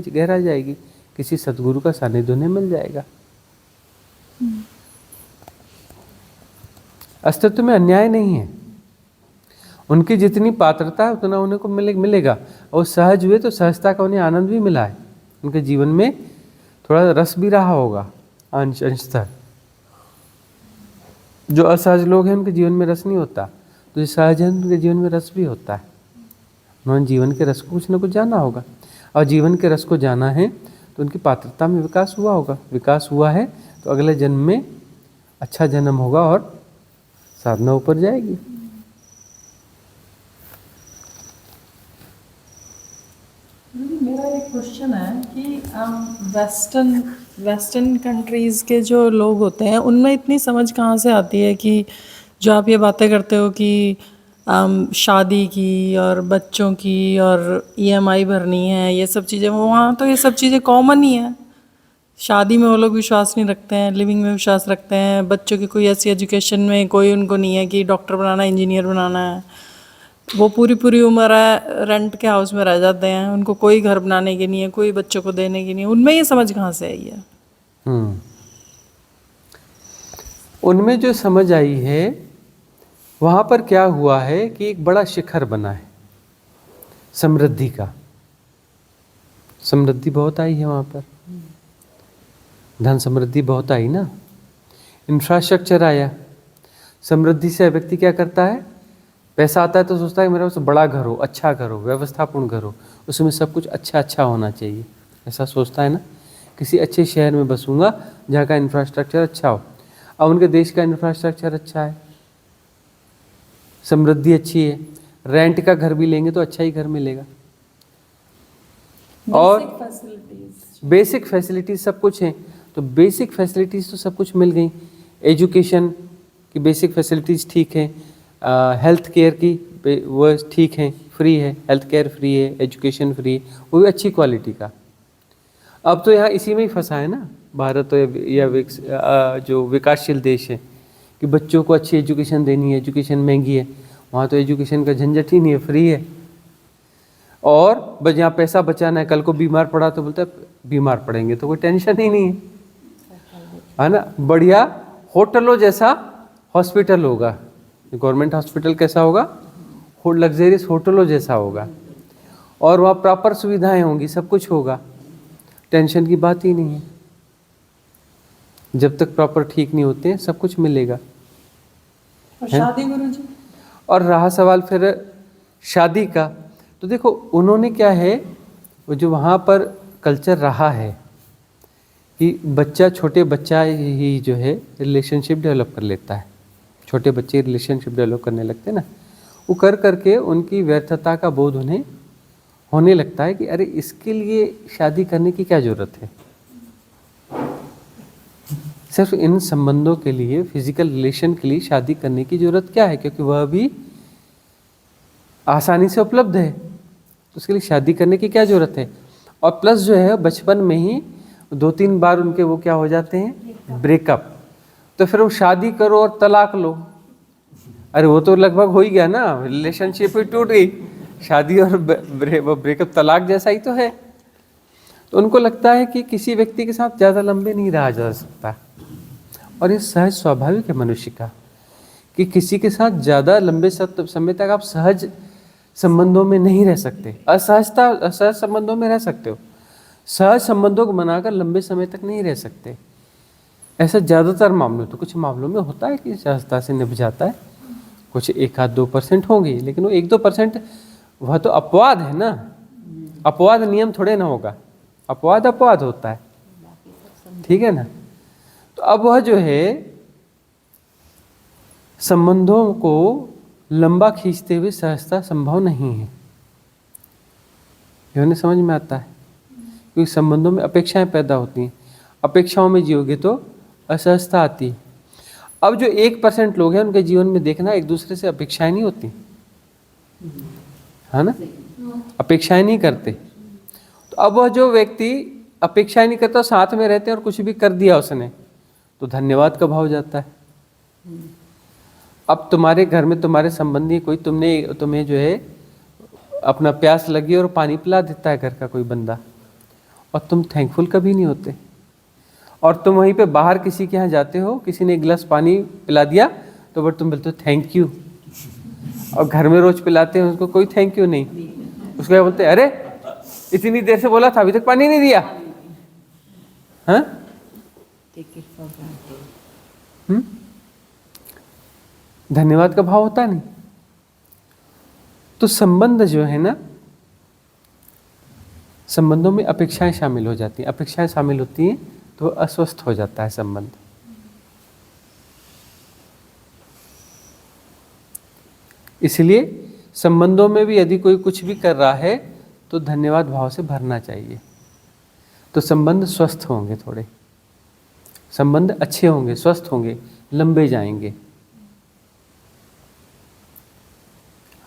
गहरा जाएगी, किसी सदगुरु का सानिध्य उन्हें मिल जाएगा। अस्तित्व में अन्याय नहीं है, उनकी जितनी पात्रता है उतना उन्हें को मिलेगा। और सहज हुए तो सहजता का उन्हें आनंद भी मिला है, उनके जीवन में थोड़ा रस भी रहा होगा अंशतः। जो असहज लोग हैं उनके जीवन में रस नहीं होता, तो जो सहज हैं उनके जीवन में रस भी होता है। उन्होंने जीवन के रस को कुछ ना कुछ जाना होगा, और जीवन के रस को जाना है तो उनकी पात्रता में विकास हुआ होगा। विकास हुआ है तो अगले जन्म में अच्छा जन्म होगा और साधना ऊपर जाएगी। मेरा एक क्वेश्चन है कि वेस्टर्न कंट्रीज़ के जो लोग होते हैं उनमें इतनी समझ कहाँ से आती है कि जो आप ये बातें करते हो कि शादी की और बच्चों की और ईएमआई भरनी है, ये सब चीज़ें, वहाँ तो ये सब चीज़ें कॉमन ही है। शादी में वो लोग विश्वास नहीं रखते हैं, लिविंग में विश्वास रखते हैं, बच्चों की कोई ऐसी एजुकेशन में कोई उनको नहीं है कि डॉक्टर बनाना है, इंजीनियर बनाना है। वो पूरी उम्र है रेंट के हाउस में रह जाते हैं, उनको कोई घर बनाने की नहीं है, कोई बच्चों को देने की नहीं है। उनमें ये समझ कहाँ से आई है? उनमें जो समझ आई है, वहाँ पर क्या हुआ है कि एक बड़ा शिखर बना है समृद्धि का। समृद्धि बहुत आई है वहाँ पर, धन समृद्धि बहुत आई ना, इंफ्रास्ट्रक्चर आया। समृद्धि से व्यक्ति क्या करता है, पैसा आता है तो सोचता है मेरा पास बड़ा घर हो, अच्छा घर हो, व्यवस्थापूर्ण घर हो, उसमें सब कुछ अच्छा होना चाहिए, ऐसा सोचता है ना। किसी अच्छे शहर में बसूंगा जहाँ का इंफ्रास्ट्रक्चर अच्छा हो। अब उनके देश का इंफ्रास्ट्रक्चर अच्छा है, समृद्धि अच्छी है, रेंट का घर भी लेंगे तो अच्छा ही घर मिलेगा, और बेसिक फैसिलिटीज सब कुछ हैं। तो बेसिक फैसिलिटीज तो सब कुछ मिल गई, एजुकेशन की बेसिक फैसिलिटीज ठीक है, हेल्थ केयर की वो ठीक है, फ्री है, हेल्थ केयर फ्री है, एजुकेशन फ्री है, वो भी अच्छी क्वालिटी का। अब तो यहाँ इसी में ही फंसा है ना भारत या जो विकासशील देश है कि बच्चों को अच्छी एजुकेशन देनी है, एजुकेशन महंगी है। वहाँ तो एजुकेशन का झंझट ही नहीं है, फ्री है। और बस यहाँ पैसा बचाना है, कल को बीमार पड़ा तो बोलता है बीमार पड़ेंगे तो कोई टेंशन ही नहीं है ना। बढ़िया होटलों जैसा हॉस्पिटल होगा, गवर्नमेंट हॉस्पिटल कैसा होगा, लग्जरियस होटलों जैसा होगा, और वहाँ प्रॉपर सुविधाएं होंगी, सब कुछ होगा, टेंशन की बात ही नहीं है। जब तक प्रॉपर ठीक नहीं होते हैं सब कुछ मिलेगा। और शादी गुरुजी? और रहा सवाल फिर शादी का, तो देखो उन्होंने क्या है, वो जो वहाँ पर कल्चर रहा है कि छोटे बच्चा ही जो है रिलेशनशिप डेवलप कर लेता है, छोटे बच्चे रिलेशनशिप डेवलप करने लगते हैं ना, वो कर करके उनकी व्यर्थता का बोध उन्हें होने लगता है कि अरे इसके लिए शादी करने की क्या ज़रूरत है। सिर्फ इन संबंधों के लिए, फिजिकल रिलेशन के लिए शादी करने की ज़रूरत क्या है, क्योंकि वह भी आसानी से उपलब्ध है, तो उसके लिए शादी करने की क्या ज़रूरत है। और प्लस जो है बचपन में ही 2-3 बार उनके वो क्या हो जाते हैं, ब्रेकअप। तो फिर वो शादी करो और तलाक लो, अरे वो तो लगभग हो ही गया ना, रिलेशनशिप ही टूट गई, शादी और ब्रेकअप तलाक जैसा ही तो है। तो उनको लगता है कि किसी व्यक्ति के साथ ज़्यादा लंबे नहीं रहा जा सकता, और ये सहज स्वाभाविक है मनुष्य का कि किसी के साथ ज़्यादा लंबे समय तक आप सहज संबंधों में नहीं रह सकते। असहज संबंधों में रह सकते हो, सहज संबंधों को बनाकर लंबे समय तक नहीं रह सकते। ऐसा ज़्यादातर मामलों, तो कुछ मामलों में होता है कि सहजता से निभ जाता है, कुछ 1-2% होंगे, लेकिन वो 1-2% वह तो अपवाद है ना, अपवाद नियम थोड़े ना होगा, अपवाद अपवाद होता है, ठीक है ना। तो अब वह जो है संबंधों को लंबा खींचते हुए सहजता संभव नहीं है, यह समझ में आता है, क्योंकि संबंधों में अपेक्षाएं पैदा होती हैं, अपेक्षाओं में जियोगे तो असहजता आती है। अब जो 1% लोग हैं उनके जीवन में देखना एक दूसरे से अपेक्षाएं नहीं होती, है ना, अपेक्षाएं नहीं करते। तो अब वह जो व्यक्ति अपेक्षाएं नहीं करता, साथ में रहते हैं और कुछ भी कर दिया उसने, तो धन्यवाद का भाव जाता है। अब तुम्हारे घर में तुम्हारे संबंधी कोई तुम्हें जो है अपना प्यास लगी और पानी पिला देता है घर का कोई बंदा, और तुम थैंकफुल कभी नहीं होते, और तुम वहीं पे बाहर किसी के यहाँ जाते हो, किसी ने एक गिलास पानी पिला दिया तो फिर तुम बोलते हो थैंक यू, और घर में रोज पिलाते हैं उसको कोई थैंक यू नहीं, उसको क्या बोलते हैं, अरे इतनी देर से बोला था अभी तक पानी नहीं दिया, हाँ? धन्यवाद का भाव होता नहीं। तो संबंध जो है ना, संबंधों में अपेक्षाएं शामिल हो जाती हैं, अपेक्षाएं शामिल होती हैं तो अस्वस्थ हो जाता है संबंध। इसलिए संबंधों में भी यदि कोई कुछ भी कर रहा है तो धन्यवाद भाव से भरना चाहिए, तो संबंध स्वस्थ होंगे, थोड़े संबंध अच्छे होंगे, स्वस्थ होंगे, लंबे जाएंगे।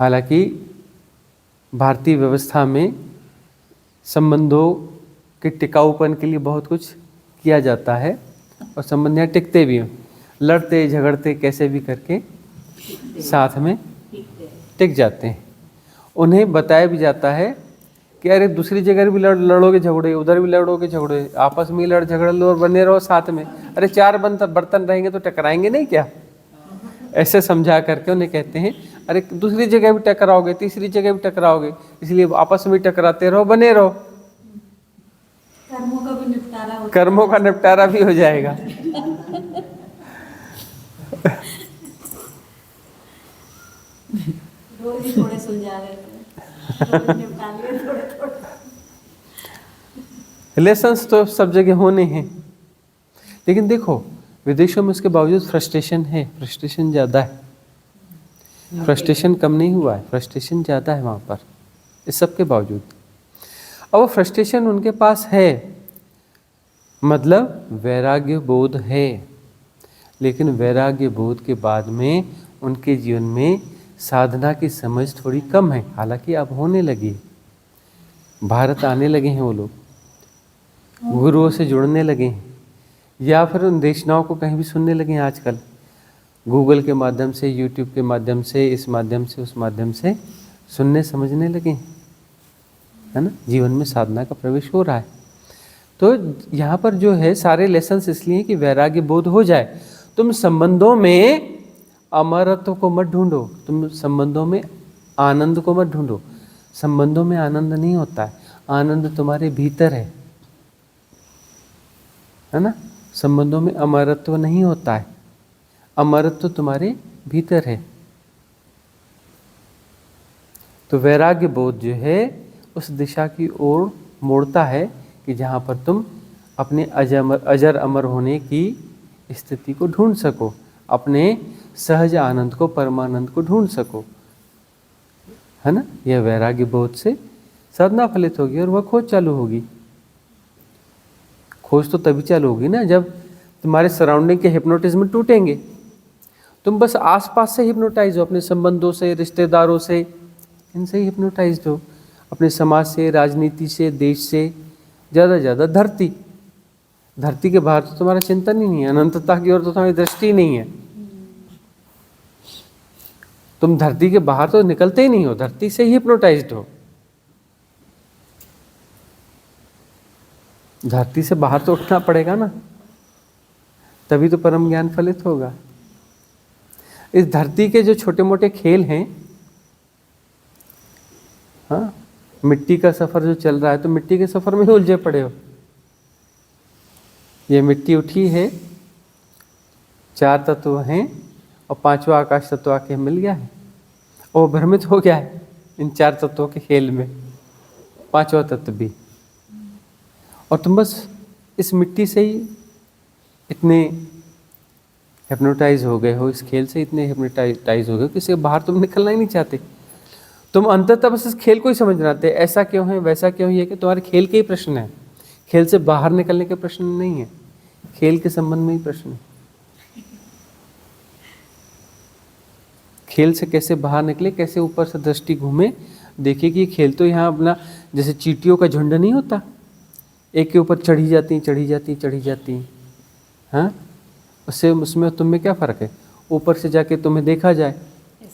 हालांकि भारतीय व्यवस्था में संबंधों के टिकाऊपन के लिए बहुत कुछ किया जाता है, और संबंध यहाँ टिकते भी हैं, लड़ते झगड़ते कैसे भी करके साथ में टिक जाते हैं। उन्हें बताया भी जाता है कि अरे दूसरी जगह भी लड़ोगे झगड़े, उधर भी लड़ोगे झगड़े, आपस में लड़ झगड़ लो और बने रहो साथ में, अरे 4 बर्तन रहेंगे तो टकराएंगे नहीं क्या, ऐसे समझा करके उन्हें कहते हैं अरे दूसरी जगह भी टकराओगे, तीसरी जगह भी टकराओगे, इसलिए आपस में टकराते रहो, बने रहो, कर्मों का निपटारा भी हो जाएगा। रोज ही थोड़े सुलझा लेते हैं, रोज निपटा लिए थोड़े। रिलेशंस तो सब जगह होने हैं, लेकिन देखो विदेशों में उसके बावजूद फ्रस्ट्रेशन है, फ्रस्ट्रेशन ज़्यादा है, फ्रस्ट्रेशन कम नहीं हुआ है, फ्रस्ट्रेशन ज़्यादा है वहाँ पर, इस सब के बावजूद। अब वो फ्रस्ट्रेशन उनके पास है, मतलब वैराग्य बोध है, लेकिन वैराग्य बोध के बाद में उनके जीवन में साधना की समझ थोड़ी कम है। हालांकि अब होने लगी, भारत आने लगे हैं वो लोग, गुरुओं से जुड़ने लगे हैं, या फिर उन देशनाओं को कहीं भी सुनने लगे हैं आजकल, गूगल के माध्यम से, यूट्यूब के माध्यम से, इस माध्यम से, उस माध्यम से सुनने समझने लगे हैं, है ना, जीवन में साधना का प्रवेश हो रहा है। तो यहाँ पर जो है सारे लेसन्स इसलिए कि वैराग्य बोध हो जाए। तुम संबंधों में अमरत्व को मत ढूंढो, तुम संबंधों में आनंद को मत ढूंढो, संबंधों में आनंद नहीं होता है, आनंद तुम्हारे भीतर है ना, संबंधों में अमरत्व नहीं होता है, अमरत्व तुम्हारे भीतर है। तो वैराग्य बोध जो है उस दिशा की ओर मोड़ता है कि जहाँ पर तुम अपने अजर अमर होने की स्थिति को ढूंढ सको, अपने सहज आनंद को, परमानंद को ढूंढ सको, है ना। यह वैराग्य बोध से साधना फलित होगी और वह खोज चालू होगी। खोज तो तभी चालू होगी ना जब तुम्हारे सराउंडिंग के हिप्नोटिज्म टूटेंगे। तुम बस आसपास से हिप्नोटाइज हो, अपने संबंधों से, रिश्तेदारों से, इनसे ही हिप्नोटाइज हो, अपने समाज से, राजनीति से, देश से, ज़्यादा से ज़्यादा धरती के बाहर तो तुम्हारा चिंतन ही नहीं है, अनंतता की ओर तो तुम्हारी दृष्टि नहीं है। तुम धरती के बाहर तो निकलते ही नहीं हो, धरती से ही हिप्नोटाइज्ड हो। धरती से बाहर तो उठना पड़ेगा ना, तभी तो परम ज्ञान फलित होगा। इस धरती के जो छोटे मोटे खेल हैं, हाँ, मिट्टी का सफर जो चल रहा है, तो मिट्टी के सफर में ही उलझे पड़े हो। ये मिट्टी उठी है 4 तत्व हैं और 5वां आकाश तत्व आके मिल गया है, वो भ्रमित हो गया है इन 4 तत्वों के खेल में, 5वां तत्व भी। और तुम बस इस मिट्टी से ही इतने हिप्नोटाइज हो गए हो, इस खेल से इतने हिप्नोटाइज हो गए कि इससे बाहर तुम निकलना ही नहीं चाहते। तुम अंततः बस इस खेल को ही समझना चाहते, ऐसा क्यों है वैसा क्यों है, कि तुम्हारे खेल के ही प्रश्न है, खेल से बाहर निकलने के प्रश्न नहीं है, खेल के संबंध में ही प्रश्न है। खेल से कैसे बाहर निकले, कैसे ऊपर से दृष्टि घूमे, देखिए कि खेल तो यहाँ अपना जैसे चींटियों का झुंड नहीं होता, एक के ऊपर चढ़ी जाती, हाँ, उससे उसमें तुम में क्या फ़र्क है। ऊपर से जाके तुम्हें देखा जाए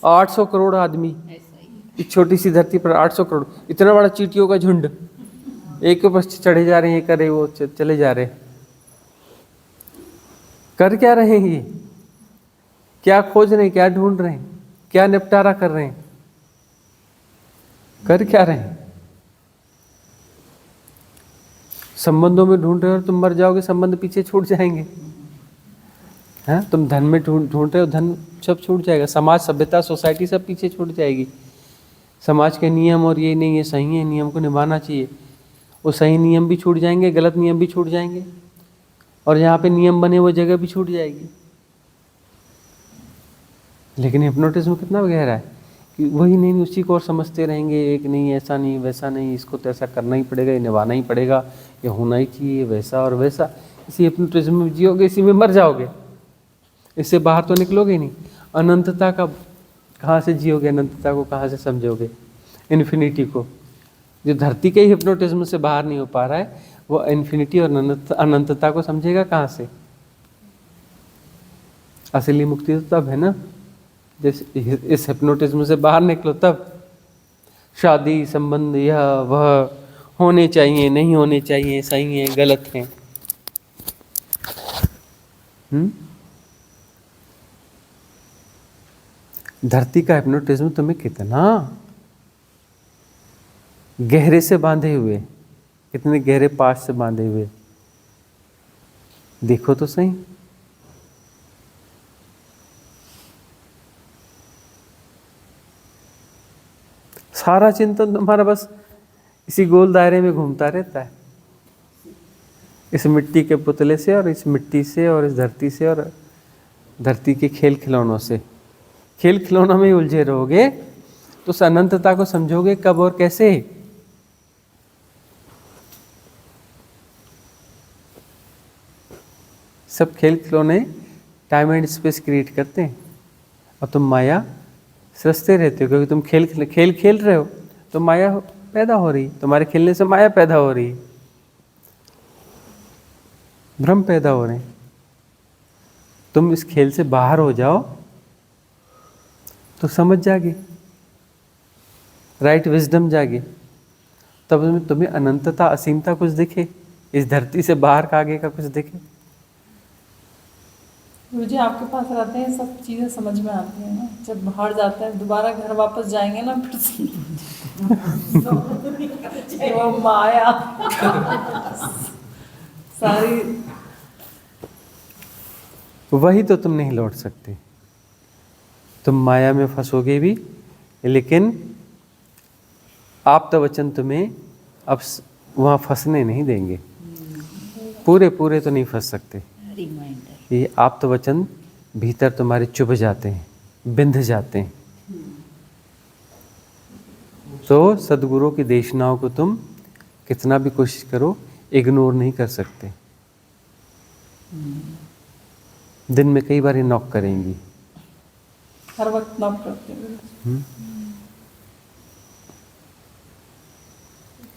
800 करोड़ आदमी, इस छोटी सी धरती पर 800 करोड़, इतना बड़ा चींटियों का झुंड, एक के ऊपर चढ़े जा रहे हैं, ये कर रहे, वो चले जा रहे, कर क्या रहे हैं, ये क्या खोज रहे हैं, क्या ढूंढ रहे हैं, क्या निपटारा कर रहे हैं, कर क्या रहे हैं। संबंधों में ढूंढ रहे हो, तुम मर जाओगे, संबंध पीछे छूट जाएंगे। हाँ, तुम धन में ढूंढ रहे हो, धन सब छूट जाएगा, समाज, सभ्यता, सोसाइटी सब पीछे छूट जाएगी। समाज के नियम और ये नहीं, ये सही है, नियम को निभाना चाहिए, वो सही नियम भी छूट जाएंगे, गलत नियम भी छूट जाएंगे, और जहाँ पे नियम बने वो जगह भी छूट जाएगी। लेकिन हिप्नोटिज्म कितना गहरा है कि वही नहीं, उसी को और समझते रहेंगे, एक नहीं, ऐसा नहीं, वैसा नहीं, इसको तो ऐसा करना ही पड़ेगा, ये निभाना ही पड़ेगा, ये होना ही चाहिए, वैसा और वैसा। इसी हिप्नोटिज्म में जियोगे, इसी में मर जाओगे, इससे बाहर तो निकलोगे ही नहीं। अनंतता का कहाँ से जियोगे, अनंतता को कहाँ से समझोगे, इन्फिनिटी को। जो धरती के ही हिप्नोटिज्म से बाहर नहीं हो पा रहा है, वो इन्फिनिटी और अनंतता को समझेगा कहाँ से। असली मुक्ति तो तब है ना, इस हिप्नोटिज्म से बाहर निकलो तब। शादी संबंध यह वह होने चाहिए, नहीं होने चाहिए, सही है, गलत है। धरती का हिप्नोटिज्म तुम्हें कितना गहरे से बांधे हुए, कितने गहरे पास से बांधे हुए, देखो तो सही। सारा चिंतन तुम्हारा बस इसी गोल दायरे में घूमता रहता है, इस मिट्टी के पुतले से और इस मिट्टी से और इस धरती से और धरती के खेल खिलौनों से। खेल खिलौनों में ही उलझे रहोगे तो उस अनंतता को समझोगे कब और कैसे। सब खेल खिलौने टाइम एंड स्पेस क्रिएट करते हैं और तुम माया सृजते रहते हो, क्योंकि तुम खेल खेल रहे हो तो माया पैदा हो रही, तुम्हारे खेलने से माया पैदा हो रही, भ्रम पैदा हो रहे हैं। तुम इस खेल से बाहर हो जाओ तो समझ जागे, राइट विजडम जागे, तब तुम्हें अनंतता, असीमता कुछ दिखे, इस धरती से बाहर का आगे का कुछ दिखे। मुझे आपके पास रहते हैं सब चीज़ें समझ में आती हैं ना, जब बाहर जाते हैं दोबारा घर वापस जाएंगे ना फिर से वो माया सारी, वही तो तुम नहीं लौट सकते। तुम माया में फंसोगे भी, लेकिन आप्त वचन तुम्हें अब वहाँ फंसने नहीं देंगे। पूरे पूरे तो नहीं फंस सकते, ये आप्त वचन भीतर तुम्हारे चुभ जाते हैं, बिंध जाते हैं। तो सदगुरु की देशनाओं को तुम कितना भी कोशिश करो इग्नोर नहीं कर सकते। दिन में कई बार ये नॉक करेंगी, हर वक्त नॉक करते हैं।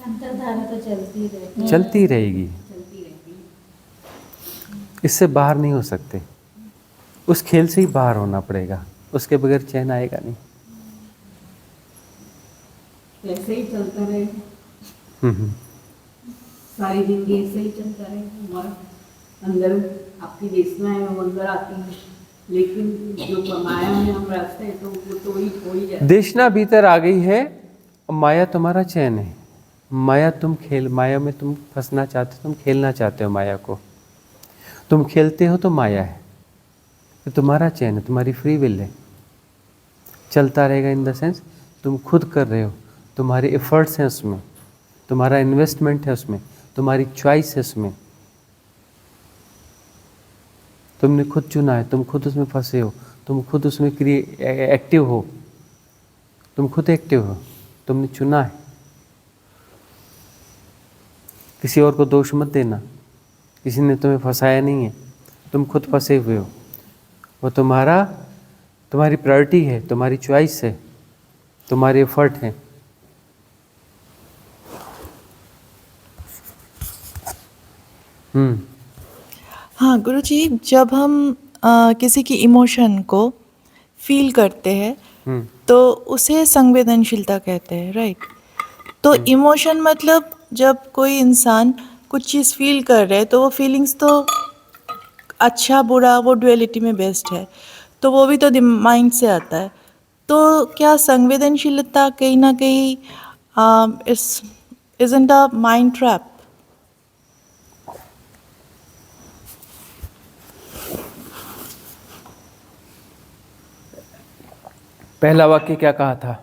अंतर्धारा तो चलती चलती रहेगी, इससे बाहर नहीं हो सकते। उस खेल से ही बाहर होना पड़ेगा, उसके बगैर चैन आएगा नहीं। ऐसे ही चलता रहे, सारी जिंदगी ऐसे ही चलता रहे। हमारा अंदर आपकी देशना है वो अंदर आती है, लेकिन जो कमाया है हम रास्ते हैं तो वो तो वही हो ही जाता है। देशना भीतर आ गई है और माया तुम्हारा चैन है। माया माया में तुम फंसना चाहते हो, तुम खेलना चाहते हो माया को। तुम खेलते हो तो माया है, ये तुम्हारा चयन है, तुम्हारी फ्री विल है, चलता रहेगा। इन द सेंस तुम खुद कर रहे हो, तुम्हारे एफर्ट्स हैं उसमें, तुम्हारा इन्वेस्टमेंट है उसमें, तुम्हारी चॉइस है उसमें, तुमने खुद चुना है, तुम खुद उसमें फंसे हो, तुम खुद उसमें एक्टिव हो, तुम खुद एक्टिव हो, तुमने चुना है। किसी और को दोष मत देना, किसी ने तुम्हें फंसाया नहीं है, तुम खुद फंसे हुए हो। वो तुम्हारी प्रायोरिटी है, तुम्हारी चॉइस है, तुम्हारे एफर्ट हैं। हाँ गुरुजी, जब हम किसी की इमोशन को फील करते हैं तो उसे संवेदनशीलता कहते हैं, राइट? तो इमोशन मतलब जब कोई इंसान कुछ चीज़ फील कर रहे है तो वो फीलिंग्स तो अच्छा बुरा वो डुअलिटी में बेस्ड है, तो वो भी तो माइंड से आता है। तो क्या संवेदनशीलता कहीं ना कहीं isn't a mind trap? पहला वाक्य क्या कहा था?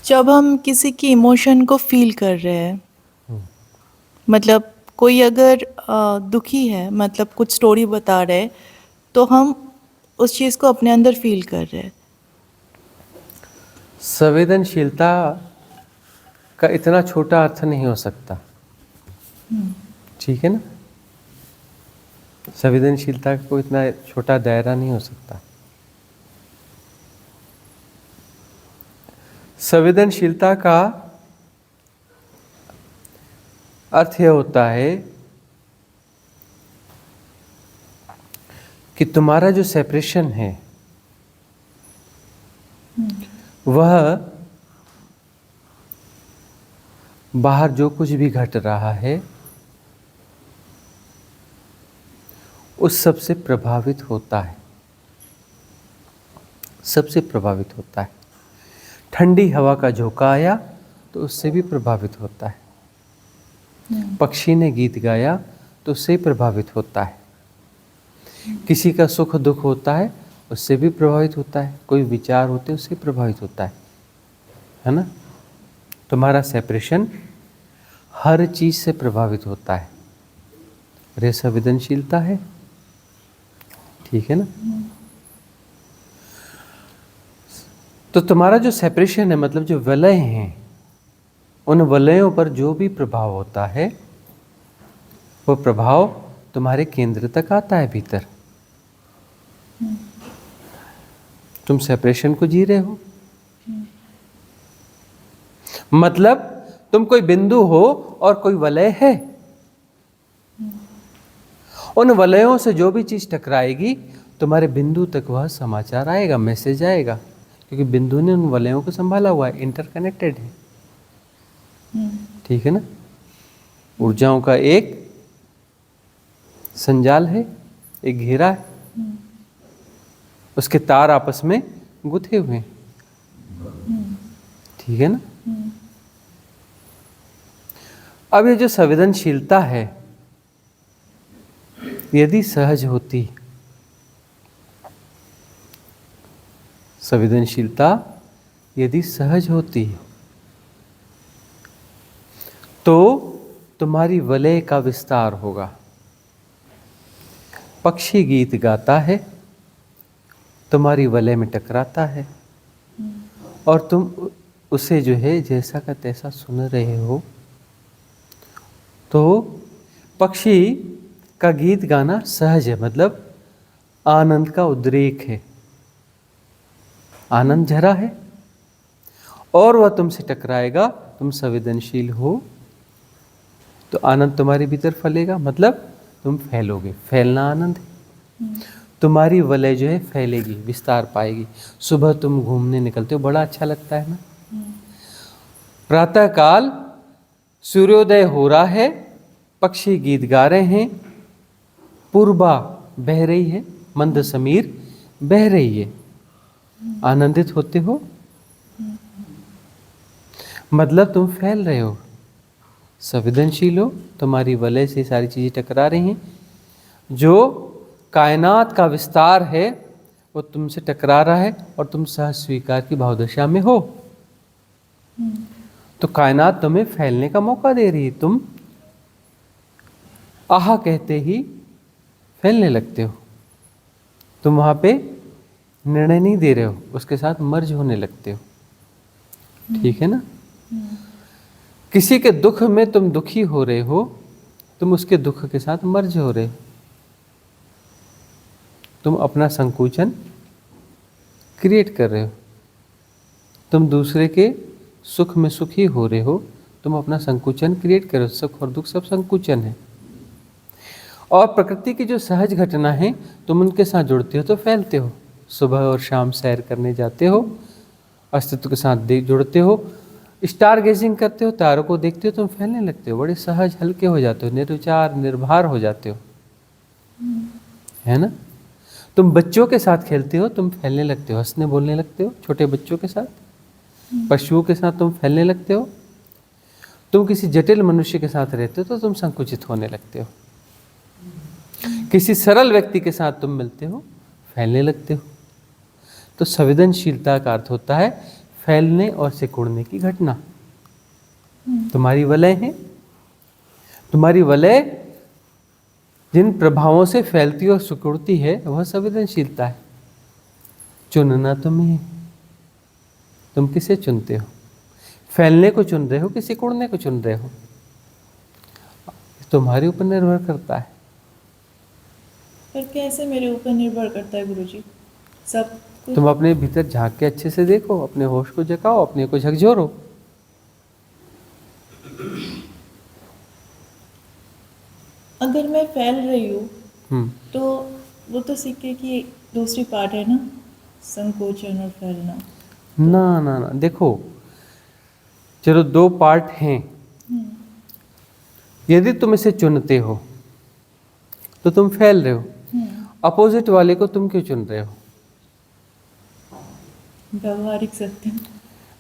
जब हम किसी की इमोशन को फील कर रहे हैं, मतलब कोई अगर दुखी है, मतलब कुछ स्टोरी बता रहे हैं, तो हम उस चीज़ को अपने अंदर फील कर रहे हैं। संवेदनशीलता का इतना छोटा अर्थ नहीं हो सकता, ठीक है ना? संवेदनशीलता को इतना छोटा दायरा नहीं हो सकता। संवेदनशीलता का अर्थ यह होता है कि तुम्हारा जो सेपरेशन है वह बाहर जो कुछ भी घट रहा है उस सब से प्रभावित होता है, सबसे प्रभावित होता है। ठंडी हवा का झोंका आया तो उससे भी प्रभावित होता है, पक्षी ने गीत गाया तो उससे प्रभावित होता है, किसी का सुख दुख होता है उससे भी प्रभावित होता है, कोई विचार होते हैं उससे प्रभावित होता है ना? तुम्हारा सेपरेशन हर चीज से प्रभावित होता है, रे संवेदनशीलता है, ठीक है ना? तो तुम्हारा जो सेपरेशन है, मतलब जो वलय हैं, उन वलयों पर जो भी प्रभाव होता है वो प्रभाव तुम्हारे केंद्र तक आता है भीतर। तुम सेपरेशन को जी रहे हो, मतलब तुम कोई बिंदु हो और कोई वलय है। उन वलयों से जो भी चीज टकराएगी तुम्हारे बिंदु तक वह समाचार आएगा, मैसेज आएगा, क्योंकि बिंदु ने उन वलयों को संभाला हुआ है, इंटरकनेक्टेड है, ठीक है ना? ऊर्जाओं का एक संजाल है, एक घेरा है, उसके तार आपस में गुथे हुए हैं, ठीक है ना? अब ये जो संवेदनशीलता है यदि सहज होती, संवेदनशीलता यदि सहज होती तो तुम्हारी वलय का विस्तार होगा। पक्षी गीत गाता है, तुम्हारी वलय में टकराता है और तुम उसे जो है जैसा का तैसा सुन रहे हो। तो पक्षी का गीत गाना सहज है, मतलब आनंद का उद्रेक है, आनंद झरा है और वह तुमसे टकराएगा, तुम संवेदनशील हो तो आनंद तुम्हारे भीतर फैलेगा, मतलब तुम फैलोगे, फैलना आनंद है। तुम्हारी वलय जो है फैलेगी, विस्तार पाएगी। सुबह तुम घूमने निकलते हो, बड़ा अच्छा लगता है ना? प्रातः काल सूर्योदय हो रहा है, पक्षी गीत गा रहे हैं, पूर्वा बह रही है, मंद समीर बह रही है, आनंदित होते हो, मतलब तुम फैल रहे हो, संवेदनशील हो, तुम्हारी वलय से सारी चीजें टकरा रही हैं जो कायनात का विस्तार है वो तुमसे टकरा रहा है और तुम सहज स्वीकार की भावदशा में हो। तो कायनात तुम्हें फैलने का मौका दे रही है। तुम आहा कहते ही फैलने लगते हो। तुम वहाँ पे निर्णय नहीं दे रहे हो, उसके साथ मर्ज होने लगते हो। ठीक है ना? किसी के दुख में तुम दुखी हो रहे हो, तुम उसके दुख के साथ मर्ज हो रहे हो। तुम अपना संकोचन क्रिएट कर रहे हो। तुम दूसरे के सुख में सुखी हो रहे हो, तुम अपना संकोचन क्रिएट कर रहे हो। सुख और दुख सब संकोचन है। और प्रकृति की जो सहज घटना है, तुम उनके साथ जुड़ते हो तो फैलते हो। सुबह और शाम सैर करने जाते हो, अस्तित्व के साथ जुड़ते हो, स्टार गेजिंग करते हो, तारों को देखते हो, तुम फैलने लगते हो। बड़े सहज हल्के हो जाते हो, निर्विचार निर्भर हो जाते हो, है ना? तुम बच्चों के साथ खेलते हो, तुम फैलने लगते हो, हंसने बोलने लगते हो। छोटे बच्चों के साथ, पशुओं के साथ तुम फैलने लगते हो। तुम किसी जटिल मनुष्य के साथ रहते हो तो तुम संकुचित होने लगते हो। किसी सरल व्यक्ति के साथ तुम मिलते हो, फैलने लगते हो। तो संवेदनशीलता का अर्थ होता है फैलने और सिकुड़ने की घटना। तुम्हारी वलय है, तुम्हारी वलय जिन प्रभावों से फैलती और सिकुड़ती है वह संवेदनशीलता है। चुनना तुम्हें, तुम किसे चुनते हो? फैलने को चुन रहे हो कि सिकुड़ने को चुन रहे हो? तुम्हारे ऊपर निर्भर करता है। पर कैसे मेरे ऊपर निर्भर करता है गुरुजी? सब कुछ तुम अपने भीतर झांक के अच्छे से देखो, अपने होश को जगाओ, अपने को झकझोरो। अगर मैं फैल रही हूँ तो वो तो सिक्के की दूसरी पार्ट है ना, संकोचन और फैलना। ना ना ना, देखो, चलो दो पार्ट हैं। यदि तुम इसे चुनते हो तो तुम फैल रहे हो। अपोजिट वाले को तुम क्यों चुन रहे हो? व्यवहारिक सत्य।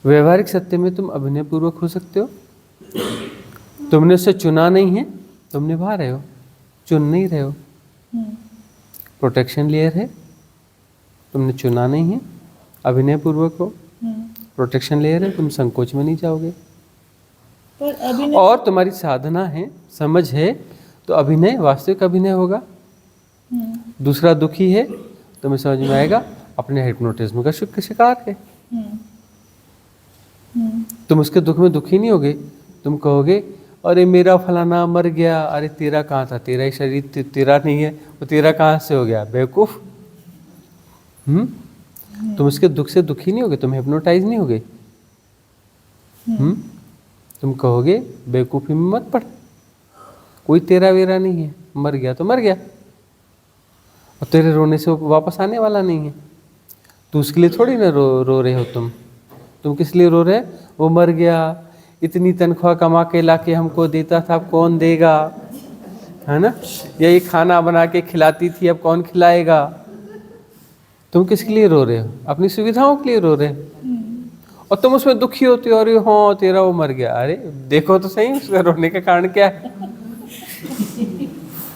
व्यवहारिक सत्य में तुम अभिनय पूर्वक हो सकते हो। तुमने उसे चुना नहीं है, तुम निभा रहे हो, चुन नहीं रहे हो। प्रोटेक्शन लेयर है, तुमने चुना नहीं है, अभिनय पूर्वक हो। प्रोटेक्शन लेयर है, तुम संकोच में नहीं जाओगे। पर अभिनय और तुम्हारी साधना है, समझ है, तो अभिनय वास्तविक अभिनय होगा। दूसरा दुखी है, तुम्हें समझ में आएगा अपने हिप्नोटिज्म का शिकार है। तुम उसके दुख में दुखी नहीं होगे। तुम कहोगे अरे मेरा फलाना मर गया। अरे तेरा कहाँ था? तेरा ही शरीर तेरा नहीं है, वो तेरा कहाँ से हो गया बेवकूफ? तुम उसके दुख से दुखी नहीं होगे, तुम हिप्नोटाइज नहीं होगे। तुम कहोगे बेवकूफ़ी में मत पड़, कोई तेरा वेरा नहीं है, मर गया तो मर गया, और तेरे रोने से वो वापस आने वाला नहीं है। तो उसके लिए थोड़ी ना रो रहे हो तुम किस लिए रो रहे? वो मर गया, इतनी तनख्वाह कमा के ला के हमको देता था, अब कौन देगा, है ना? यही खाना बना के खिलाती थी, अब कौन खिलाएगा? तुम किसके लिए रो रहे हो? अपनी सुविधाओं के लिए रो रहे हो। और तुम उसमें दुखी होते हो, अरे हाँ तेरा वो मर गया। अरे देखो तो सही उसका रोने का कारण क्या है।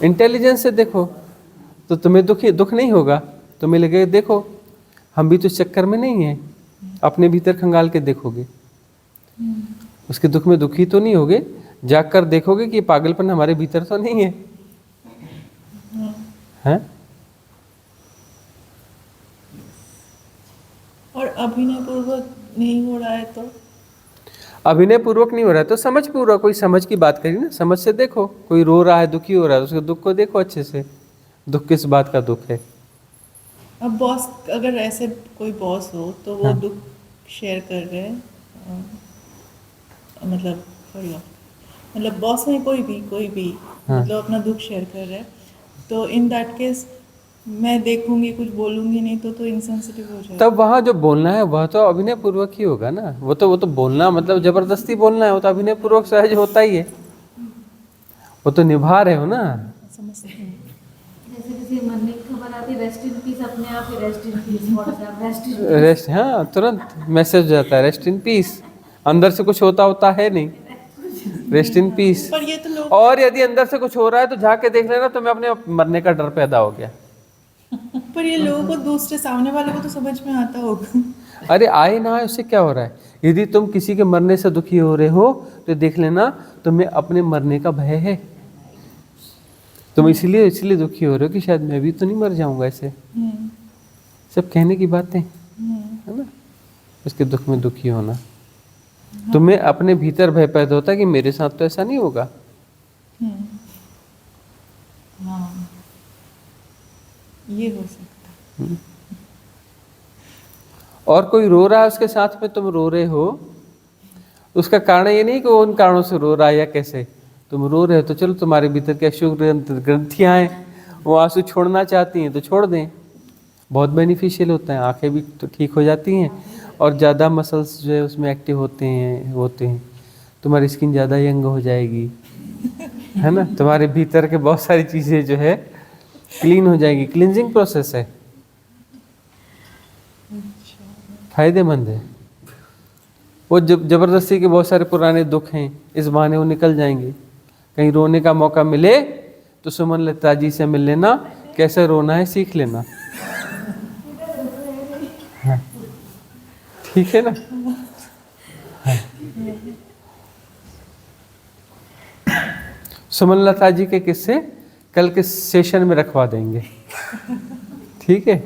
इंटेलिजेंस से देखो तो तुम्हें दुख नहीं होगा। तुम्हें लगेगा देखो हम भी तो इस चक्कर में नहीं है। अपने भीतर खंगाल के देखोगे, उसके दुख में दुखी तो नहीं होगे। जाग कर देखोगे कि पागलपन हमारे भीतर तो नहीं है, हैं? और अभिनय पूर्वक नहीं हो रहा है तो? अभिनय पूर्वक नहीं हो रहा है तो समझ पूर्वक, कोई समझ की बात करी ना, समझ से देखो। कोई रो रहा है, दुखी हो रहा है, उसके दुख को देखो अच्छे से। दुख किस बात का दुख है? अब बॉस, अगर ऐसे कोई बॉस हो तो वो दुख शेयर कर रहे हैं, मतलब बॉस में कोई भी मतलब अपना दुख शेयर कर रहे हैं, तो इन दैट केस मैं देखूंगी, कुछ बोलूंगी नहीं तो इनसेंसिटिव हो जाएगा। तब वहाँ जो बोलना है वह तो अभिनय पूर्वक ही होगा ना। वो तो बोलना मतलब जबरदस्ती बोलना है, वो तो अभिनय पूर्वक सहज होता ही है। वो तो निभा रहे हो ना। समझते हैं। जैसे किसी मरने की खबर आती, रेस्ट इन पीस, अपने आप ही rest in peace, WhatsApp rest in rest, हाँ तुरंत मैसेज जाता है रेस्ट इन पीस। अंदर से कुछ होता है नहीं, रेस्ट इन पीस। पर ये तो लोग, और यदि अंदर से कुछ हो रहा है तो जाके देख लेना, तुम्हें अपने मरने का डर पैदा हो गया। पर ये लोगों को, दूसरे सामने वाले को तो समझ में आता होगा। अरे आए ना आए उससे क्या हो रहा है। यदि तुम किसी के मरने से दुखी हो रहे हो तो देख लेना तुम्हें अपने मरने का भय है। तुम इसलिए दुखी हो रहे हो कि शायद मैं भी तो नहीं मर जाऊंगा ऐसे। सब कहने की बातें है ना, उसके दुख में दुखी होना। तुम्हें अपने भीतर भय पैदा होता है कि मेरे साथ तो ऐसा नहीं होगा। हाँ, ये हो सकता है। और कोई रो रहा है उसके साथ में तुम रो रहे हो, उसका कारण ये नहीं कि वो उन कारणों से रो रहा है या कैसे। तुम रो रहे हो तो चलो तुम्हारे भीतर क्या शुक्र ग्रंथियां हैं, वो आंसू छोड़ना चाहती हैं तो छोड़ दें, बहुत बेनिफिशियल होता है। आंखें भी तो ठीक हो जाती हैं और ज़्यादा मसल्स जो है उसमें एक्टिव होते हैं। तुम्हारी स्किन ज़्यादा यंग हो जाएगी, है ना। तुम्हारे भीतर के बहुत सारी चीज़ें जो है क्लीन हो जाएगी। क्लींजिंग प्रोसेस है, फायदेमंद है। वो जबरदस्ती के बहुत सारे पुराने दुख हैं, इस बहाने वो निकल जाएंगे। कहीं रोने का मौका मिले तो सुमन लता जी से मिल लेना, कैसे रोना है सीख लेना। हाँ, ठीक है ना। हाँ। सुमन लता जी के किस्से कल के सेशन में रखवा देंगे, ठीक है।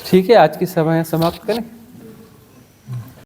ठीक है, आज की सभा यहाँ समाप्त करें।